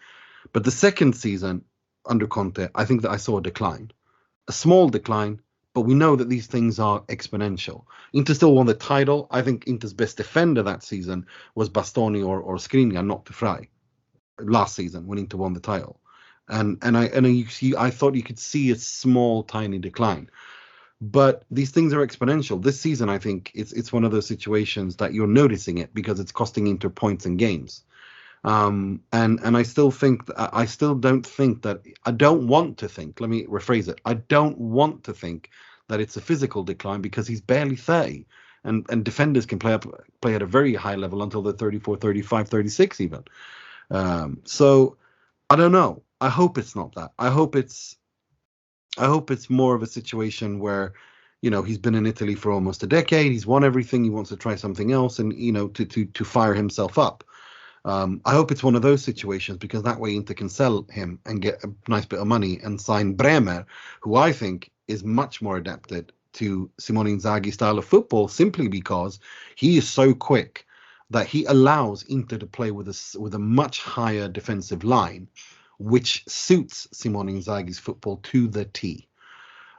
But the second season under Conte, I think that I saw a decline, a small decline, but we know that these things are exponential. Inter still won the title. I think Inter's best defender that season was Bastoni or Skriniar, not Frey, last season when Inter won the title. And I thought you could see a small, tiny decline. But these things are exponential. This season, I think it's one of those situations that you're noticing it because it's costing Inter points in games. And I still don't want to think, let me rephrase it. I don't want to think that it's a physical decline because he's barely 30 and defenders can play at a very high level until they're 34, 35, 36 even. So I don't know. I hope it's not that. I hope it's more of a situation where, he's been in Italy for almost a decade. He's won everything. He wants to try something else and, to fire himself up. I hope it's one of those situations because that way Inter can sell him and get a nice bit of money and sign Bremer, who I think is much more adapted to Simone Inzaghi's style of football simply because he is so quick that he allows Inter to play with a much higher defensive line, which suits Simone Inzaghi's football to the T.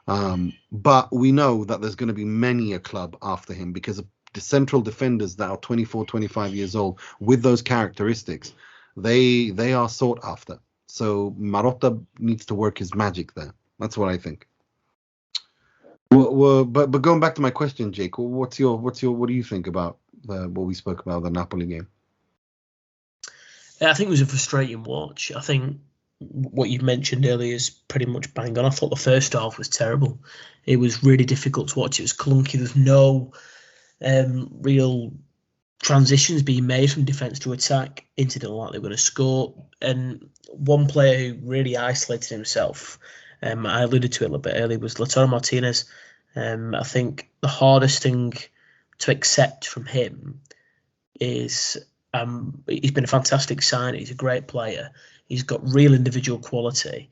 But we know that there's going to be many a club after him because the central defenders that are 24, 25 years old with those characteristics, they are sought after. So Marotta needs to work his magic there. That's what I think. Well, but going back to my question, Jake, what do you think about what we spoke about, the Napoli game? I think it was a frustrating watch. I think what you've mentioned earlier is pretty much bang on. I thought the first half was terrible. It was really difficult to watch. It was clunky. There's no real transitions being made from defence to attack. Inter didn't like they were going to score. And one player who really isolated himself, I alluded to it a little bit earlier, was Lautaro Martinez. I think the hardest thing to accept from him is he's been a fantastic signing. He's a great player. He's got real individual quality,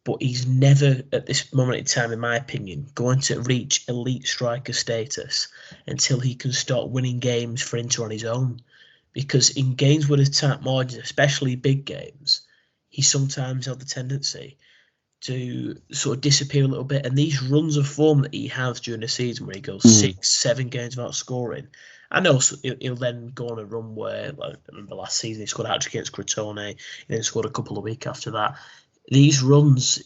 but he's never, at this moment in time, in my opinion, going to reach elite striker status until he can start winning games for Inter on his own. Because in games with attack margins, especially big games, he sometimes has the tendency to sort of disappear a little bit. And these runs of form that he has during the season, where he goes 6-7 games without scoring, I know he'll then go on a run where, like, I remember last season, he scored a hat-trick against Crotone, and then scored a couple of weeks after that. These runs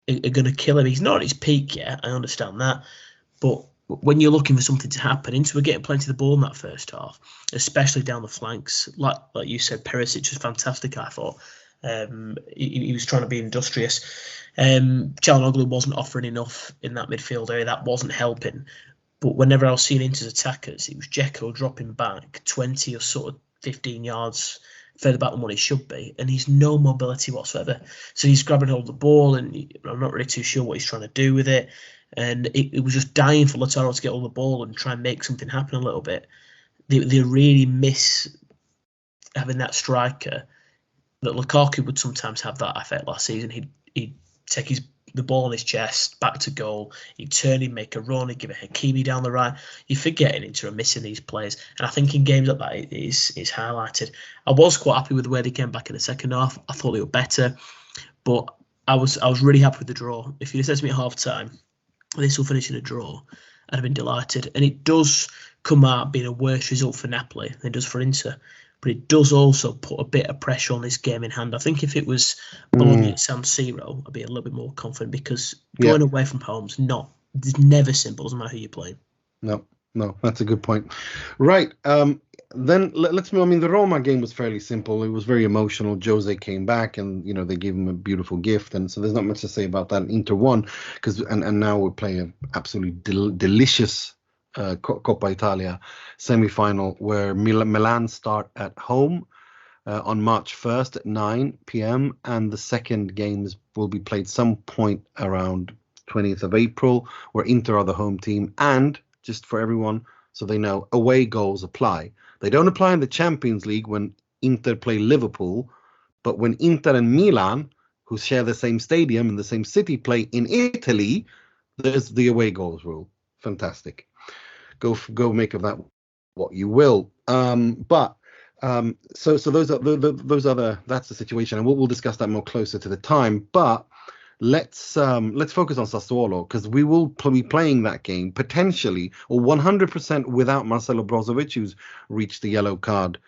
are going to kill him. He's not at his peak yet, I understand that. But when you're looking for something to happen, Inter were getting plenty of the ball in that first half, especially down the flanks. Like you said, Perisic was fantastic, I thought. He was trying to be industrious. Çalhanoğlu wasn't offering enough in that midfield area. That wasn't helping. But whenever I was seeing Inter's attackers, it was Dzeko dropping back 20 or sort of 15 yards further back than what he should be, and he's no mobility whatsoever. So he's grabbing hold of the ball, and I'm not really too sure what he's trying to do with it. And it was just dying for Lautaro to get hold of the ball and try and make something happen a little bit. They really miss having that striker. That Lukaku would sometimes have that effect last season. He'd take the ball on his chest, back to goal. He'd turn, he'd make a run, he'd give a Hakimi down the right. You're forgetting Inter are missing these players. And I think in games like that, it is highlighted. I was quite happy with the way they came back in the second half. I thought they were better. But I was really happy with the draw. If you'd have said to me at half-time, this will finish in a draw, I'd have been delighted. And it does come out being a worse result for Napoli than it does for Inter. But it does also put a bit of pressure on this game in hand. I think if it was Bologna at San Siro, I'd be a little bit more confident because going away from home is it's never simple, doesn't matter who you're playing. No, that's a good point. Right. Then let's move. I mean, the Roma game was fairly simple. It was very emotional. Jose came back and, they gave him a beautiful gift. And so there's not much to say about that. Inter won and now we're playing an absolutely delicious Coppa Italia semi-final where Milan start at home on March 1st at 9 p.m. and the second games will be played some point around 20th of April, where Inter are the home team. And just for everyone so they know, away goals apply. They don't apply in the Champions League when Inter play Liverpool, but when Inter and Milan, who share the same stadium and the same city, play in Italy, there's the away goals rule. Fantastic. Go make of that what you will. So those are that's the situation, and we'll discuss that more closer to the time. But let's focus on Sassuolo, because we will be playing that game potentially or 100% without Marcelo Brozovic, who's reached the yellow card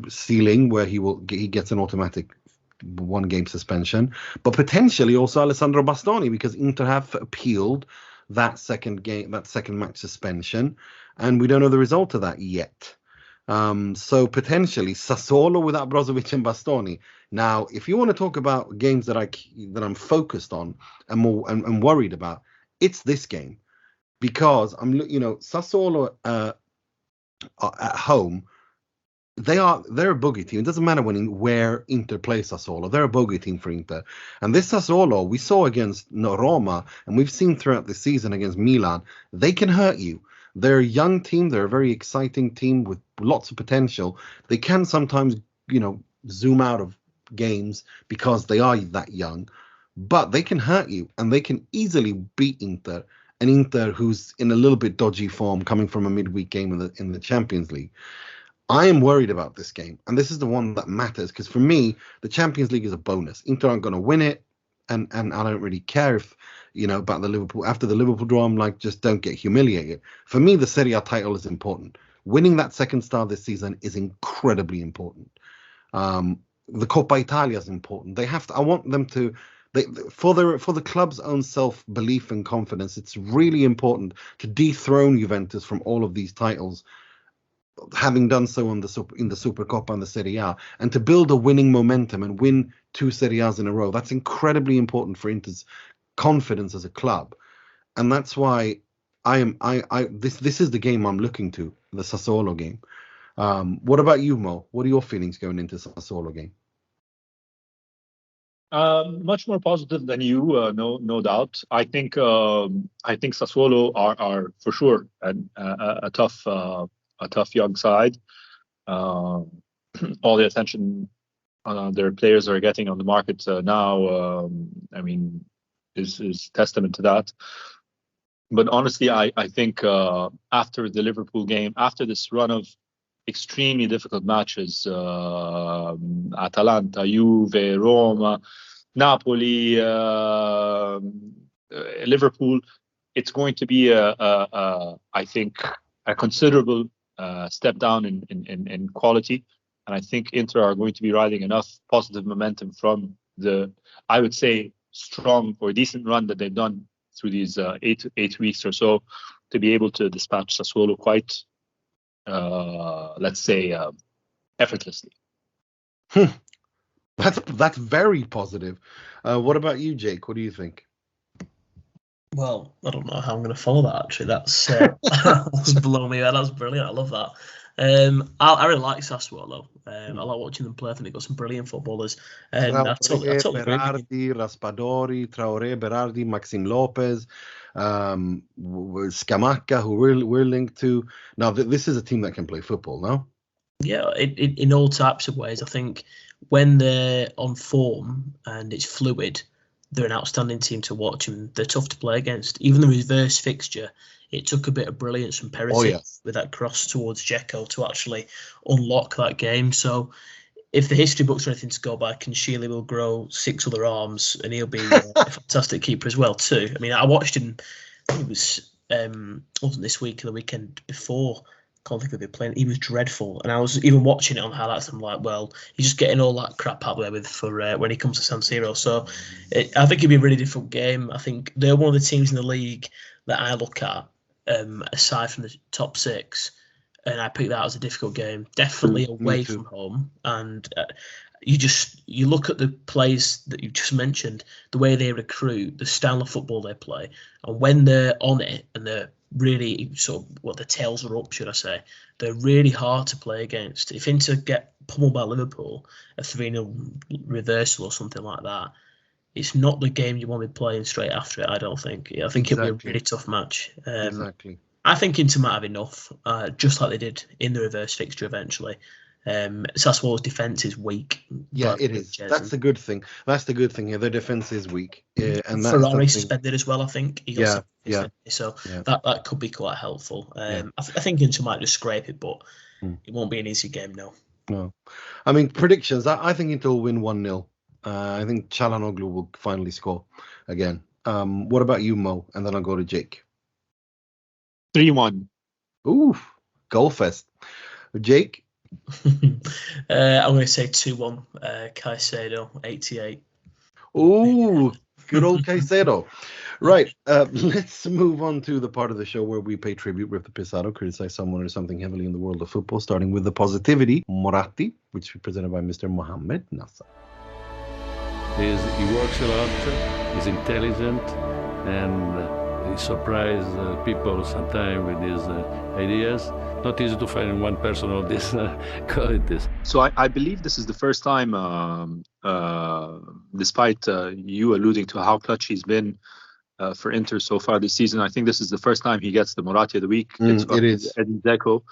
ceiling where he gets an automatic 1-game suspension, but potentially also Alessandro Bastoni, because Inter have appealed that second match suspension, and we don't know the result of that yet. So potentially Sassuolo without Brozovic and Bastoni. Now, if you want to talk about games that I'm focused on and worried about, it's this game, because Sassuolo at home, they're a bogey team. It doesn't matter where Inter plays Sassuolo. They're a bogey team for Inter. And this Sassuolo, we saw against Roma, and we've seen throughout the season against Milan, they can hurt you. They're a young team. They're a very exciting team with lots of potential. They can sometimes, zoom out of games because they are that young, but they can hurt you, and they can easily beat Inter. And Inter, who's in a little bit dodgy form, coming from a midweek game in the Champions League. I am worried about this game, and this is the one that matters, because for me, the Champions League is a bonus. Inter aren't going to win it, and I don't really care if, about the Liverpool. After the Liverpool draw, I'm like, just don't get humiliated. For me, the Serie A title is important. Winning that second star this season is incredibly important. The Coppa Italia is important. They have to. I want them to. For the club's own self-belief and confidence, it's really important to dethrone Juventus from all of these titles, having done so in the Supercoppa and the Serie A, and to build a winning momentum and win 2 Serie A's in a row. That's incredibly important for Inter's confidence as a club, and that's why this is the game I'm looking to, the Sassuolo game. What about you, Mo? What are your feelings going into Sassuolo game? Much more positive than you, no doubt. I think Sassuolo are for sure a tough young side. All the attention their players are getting on the market now, is testament to that. But honestly, I think after the Liverpool game, after this run of extremely difficult matches, Atalanta, Juve, Roma, Napoli, Liverpool, it's going to be I think a considerable step down in quality, and I think Inter are going to be riding enough positive momentum from the, I would say, strong or decent run that they've done through these 8 weeks or so, to be able to dispatch Sassuolo quite, let's say, effortlessly. That's very positive. What about you, Jake? What do you think? Well, I don't know how I'm going to follow that, actually. That's that's blown me out. That's brilliant. I love that. I really like Sassuolo. I like watching them play. I think they've got some brilliant footballers. I totally agree. Berardi, Raspadori, Traoré, Berardi, Maxim Lopez, Scamacca, who we're linked to. Now, this is a team that can play football, no? Yeah, in all types of ways. I think when they're on form and it's fluid, they're an outstanding team to watch, and they're tough to play against. Even the reverse fixture, it took a bit of brilliance from Perisic with that cross towards Dzeko to actually unlock that game. So if the history books are anything to go by, Conchili will grow 6 other arms, and he'll be a fantastic keeper as well too. I mean, I watched him. I think it was wasn't this week or the weekend before. Can't think of it playing. He was dreadful, and I was even watching it on highlights. I'm like, well, he's just getting all that crap out there with for when he comes to San Siro. So I think it'll be a really different game. I think they're one of the teams in the league that I look at, aside from the top 6, and I pick that as a difficult game. Definitely away from home, and you look at the plays that you just mentioned, the way they recruit, the style of football they play, and when they're on it and they're really the tails are up, should I say, they're really hard to play against. If Inter get pummeled by Liverpool, a 3-0 reversal or something like that, it's not the game you want to be playing straight after it, I don't think. I think it'll be a really tough match. Exactly. I think Inter might have enough, just like they did in the reverse fixture eventually. Sassuolo's defence is weak. Yeah, it is. That's the good thing. That's the good thing here. Their defence is weak. And Ferrari suspended as well, I think. So yeah. That could be quite helpful. I think Inter might just scrape it, but it won't be an easy game, no. No. I mean, predictions. I think Inter will win 1-0. I think Çalhanoğlu will finally score again. What about you, Mo? And then I'll go to Jake. 3-1. Ooh, goal fest. Jake? I'm going to say 2-1. Caicedo, 88. Ooh, good old Caicedo. Right, let's move on to the part of the show where we pay tribute, rip the piss out, or criticize someone or something heavily in the world of football, starting with the positivity, Moratti, which is presented by Mr. Mohammed Nassar. He works a lot, he's intelligent, and he surprises people sometimes with his ideas. Not easy to find one person of this qualities. So I believe this is the first time, despite you alluding to how clutch he's been for Inter so far this season, I think this is the first time he gets the Moratti of the week. It is. Edin Dzeko.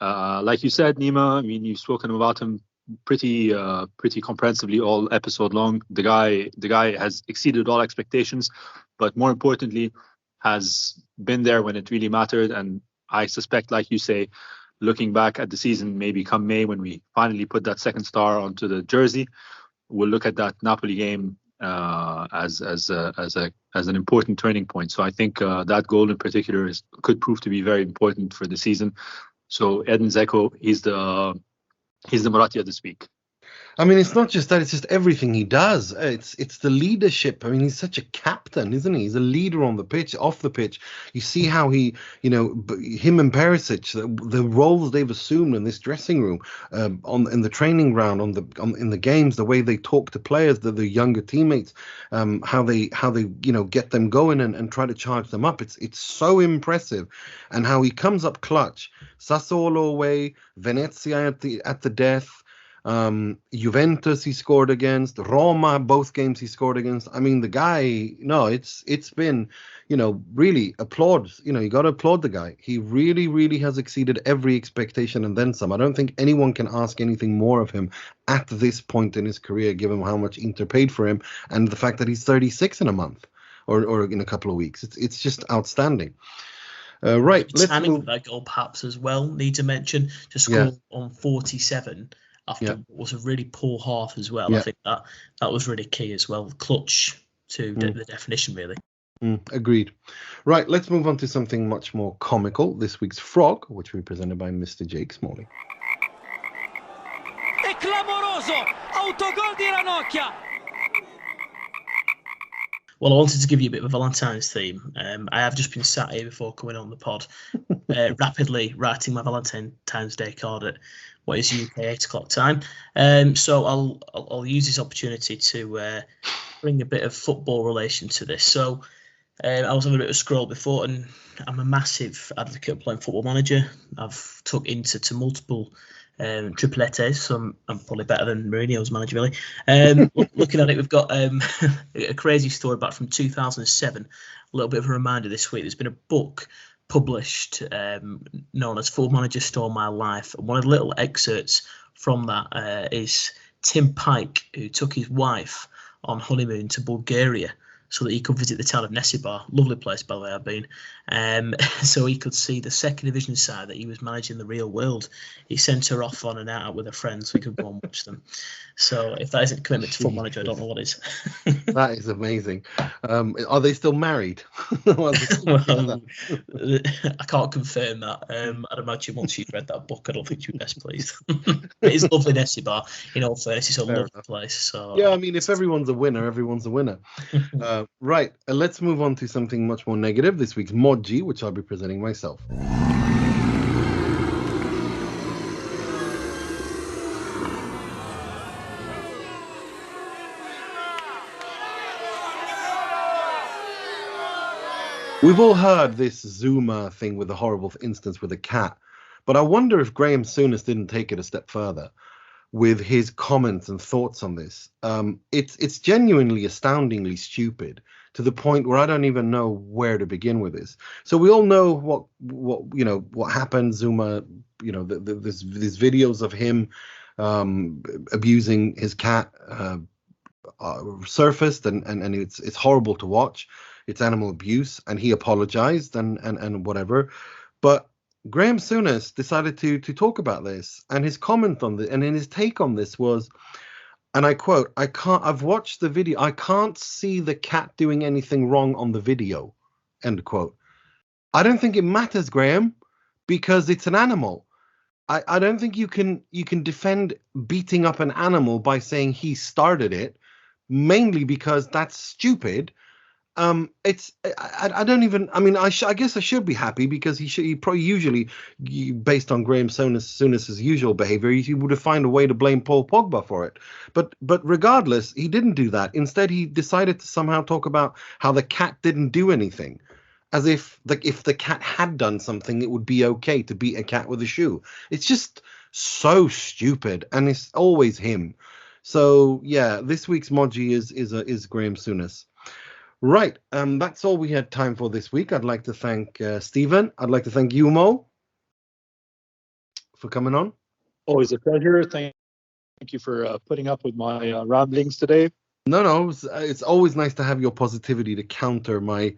Like you said, Nima, I mean, you've spoken about him pretty comprehensively all episode long. The guy has exceeded all expectations, but more importantly, has been there when it really mattered. And I suspect, like you say, looking back at the season, maybe come May when we finally put that second star onto the jersey, we'll look at that Napoli game as an important turning point. So I think that goal in particular could prove to be very important for the season. So Edin Dzeko, he's the Moratti of this week. I mean, it's not just that; it's just everything he does. It's the leadership. I mean, he's such a captain, isn't he? He's a leader on the pitch, off the pitch. You see how he, him and Perisic, the roles they've assumed in this dressing room, in the training ground, in the games, the way they talk to players, the younger teammates, how they get them going and try to charge them up. It's so impressive, and how he comes up clutch. Sassuolo away, Venezia at the death. Juventus he scored against, Roma, both games he scored against. I mean, the guy, it's been, really applaud. You got to applaud the guy. He really, really has exceeded every expectation and then some. I don't think anyone can ask anything more of him at this point in his career, given how much Inter paid for him and the fact that he's 36 in a month or in a couple of weeks. It's just outstanding. Right. Timing for that goal, perhaps, as well, need to mention. To score on 47 after what was a really poor half as well. I think that was really key as well. Clutch to the definition, really. Agreed. Right, let's move on to something much more comical. This week's Frog, which will be presented by Mr. Jake Smalley. È clamoroso! Autogol di Ranocchia! Well, I wanted to give you a bit of a Valentine's theme. I have just been sat here before coming on the pod, rapidly writing my Valentine's Day card at what is UK 8 o'clock time. So I'll use this opportunity to bring a bit of football relation to this. So I was having a bit of a scroll before, and I'm a massive advocate of playing Football Manager. I've took Inter to multiple triplettes, so I'm probably better than Mourinho's manager, really. Looking at it, we've got a crazy story back from 2007. A little bit of a reminder this week. There's been a book published known as Football Manager Stole My Life. And one of the little excerpts from that is Tim Pike, who took his wife on honeymoon to Bulgaria so that he could visit the town of Nesibar. Lovely place, by the way, I've been. So he could see the second division side that he was managing in the real world. He sent her off on a night out with her friends so he could go and watch them. So if that isn't commitment to Football Manager, I don't know what is. That is amazing. Are they still married? I can't confirm that. I'd imagine once you've read that book, I don't think you'd be best pleased. It is lovely, Nesibar. In all fairness, it's a lovely place. So yeah, I mean, if everyone's a winner, everyone's a winner. Right, let's move on to something much more negative. This week's Moggi, which I'll be presenting myself. We've all heard this Zuma thing with the horrible instance with a cat, but I wonder if Graham Souness didn't take it a step further with his comments and thoughts on this. It's genuinely astoundingly stupid to the point where I don't even know where to begin with this. So we all know what happened. Zuma, there's videos of him abusing his cat surfaced, and it's horrible to watch. It's animal abuse, and he apologized and whatever, but Graham Souness decided to talk about this, and his comment on this, and in his take on this was, and I quote, I've watched the video. I can't see the cat doing anything wrong on the video, end quote. I don't think it matters, Graham, because it's an animal. I don't think you can defend beating up an animal by saying he started it, mainly because that's stupid. I don't even. I mean, I guess I should be happy because he probably usually, based on Graham Souness's usual behavior, he would have found a way to blame Paul Pogba for it. But regardless, he didn't do that. Instead, he decided to somehow talk about how the cat didn't do anything, as if the cat had done something, it would be okay to beat a cat with a shoe. It's just so stupid, and it's always him. So yeah, this week's Moggi is Graham Souness. Right, that's all we had time for this week. I'd like to thank Stephen. I'd like to thank you, Mo, for coming on. Always a pleasure. Thank you for putting up with my ramblings today. No, it's always nice to have your positivity to counter my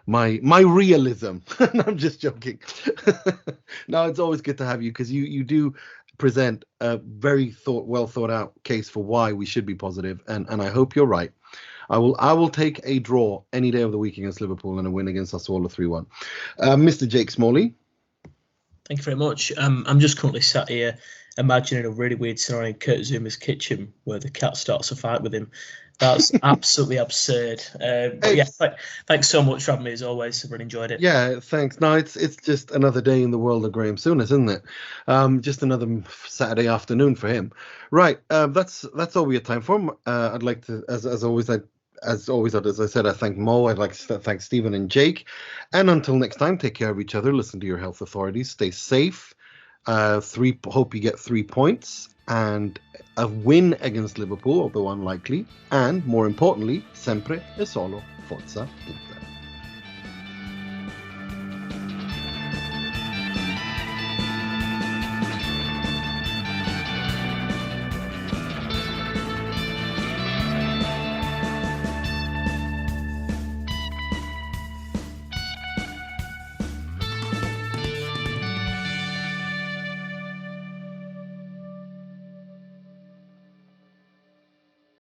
realism. I'm just joking. No, it's always good to have you because you do present a very well thought out case for why we should be positive, and I hope you're right. I will take a draw any day of the week against Liverpool and a win against Sassuolo 3-1. Mr. Jake Smalley. Thank you very much. I'm just currently sat here imagining a really weird scenario in Kurt Zuma's kitchen where the cat starts a fight with him. That's absolutely absurd. But yeah, thanks so much for having me as always. I've really enjoyed it. Yeah, thanks. No, it's just another day in the world of Graham Souness, isn't it? Just another Saturday afternoon for him. Right. That's all we have time for. I'd like to, as always, as I said, I thank Mo. I'd like to thank Stephen and Jake. And until next time, take care of each other. Listen to your health authorities. Stay safe. Hope you get 3 points and a win against Liverpool, although unlikely. And more importantly, sempre e solo forza Inter.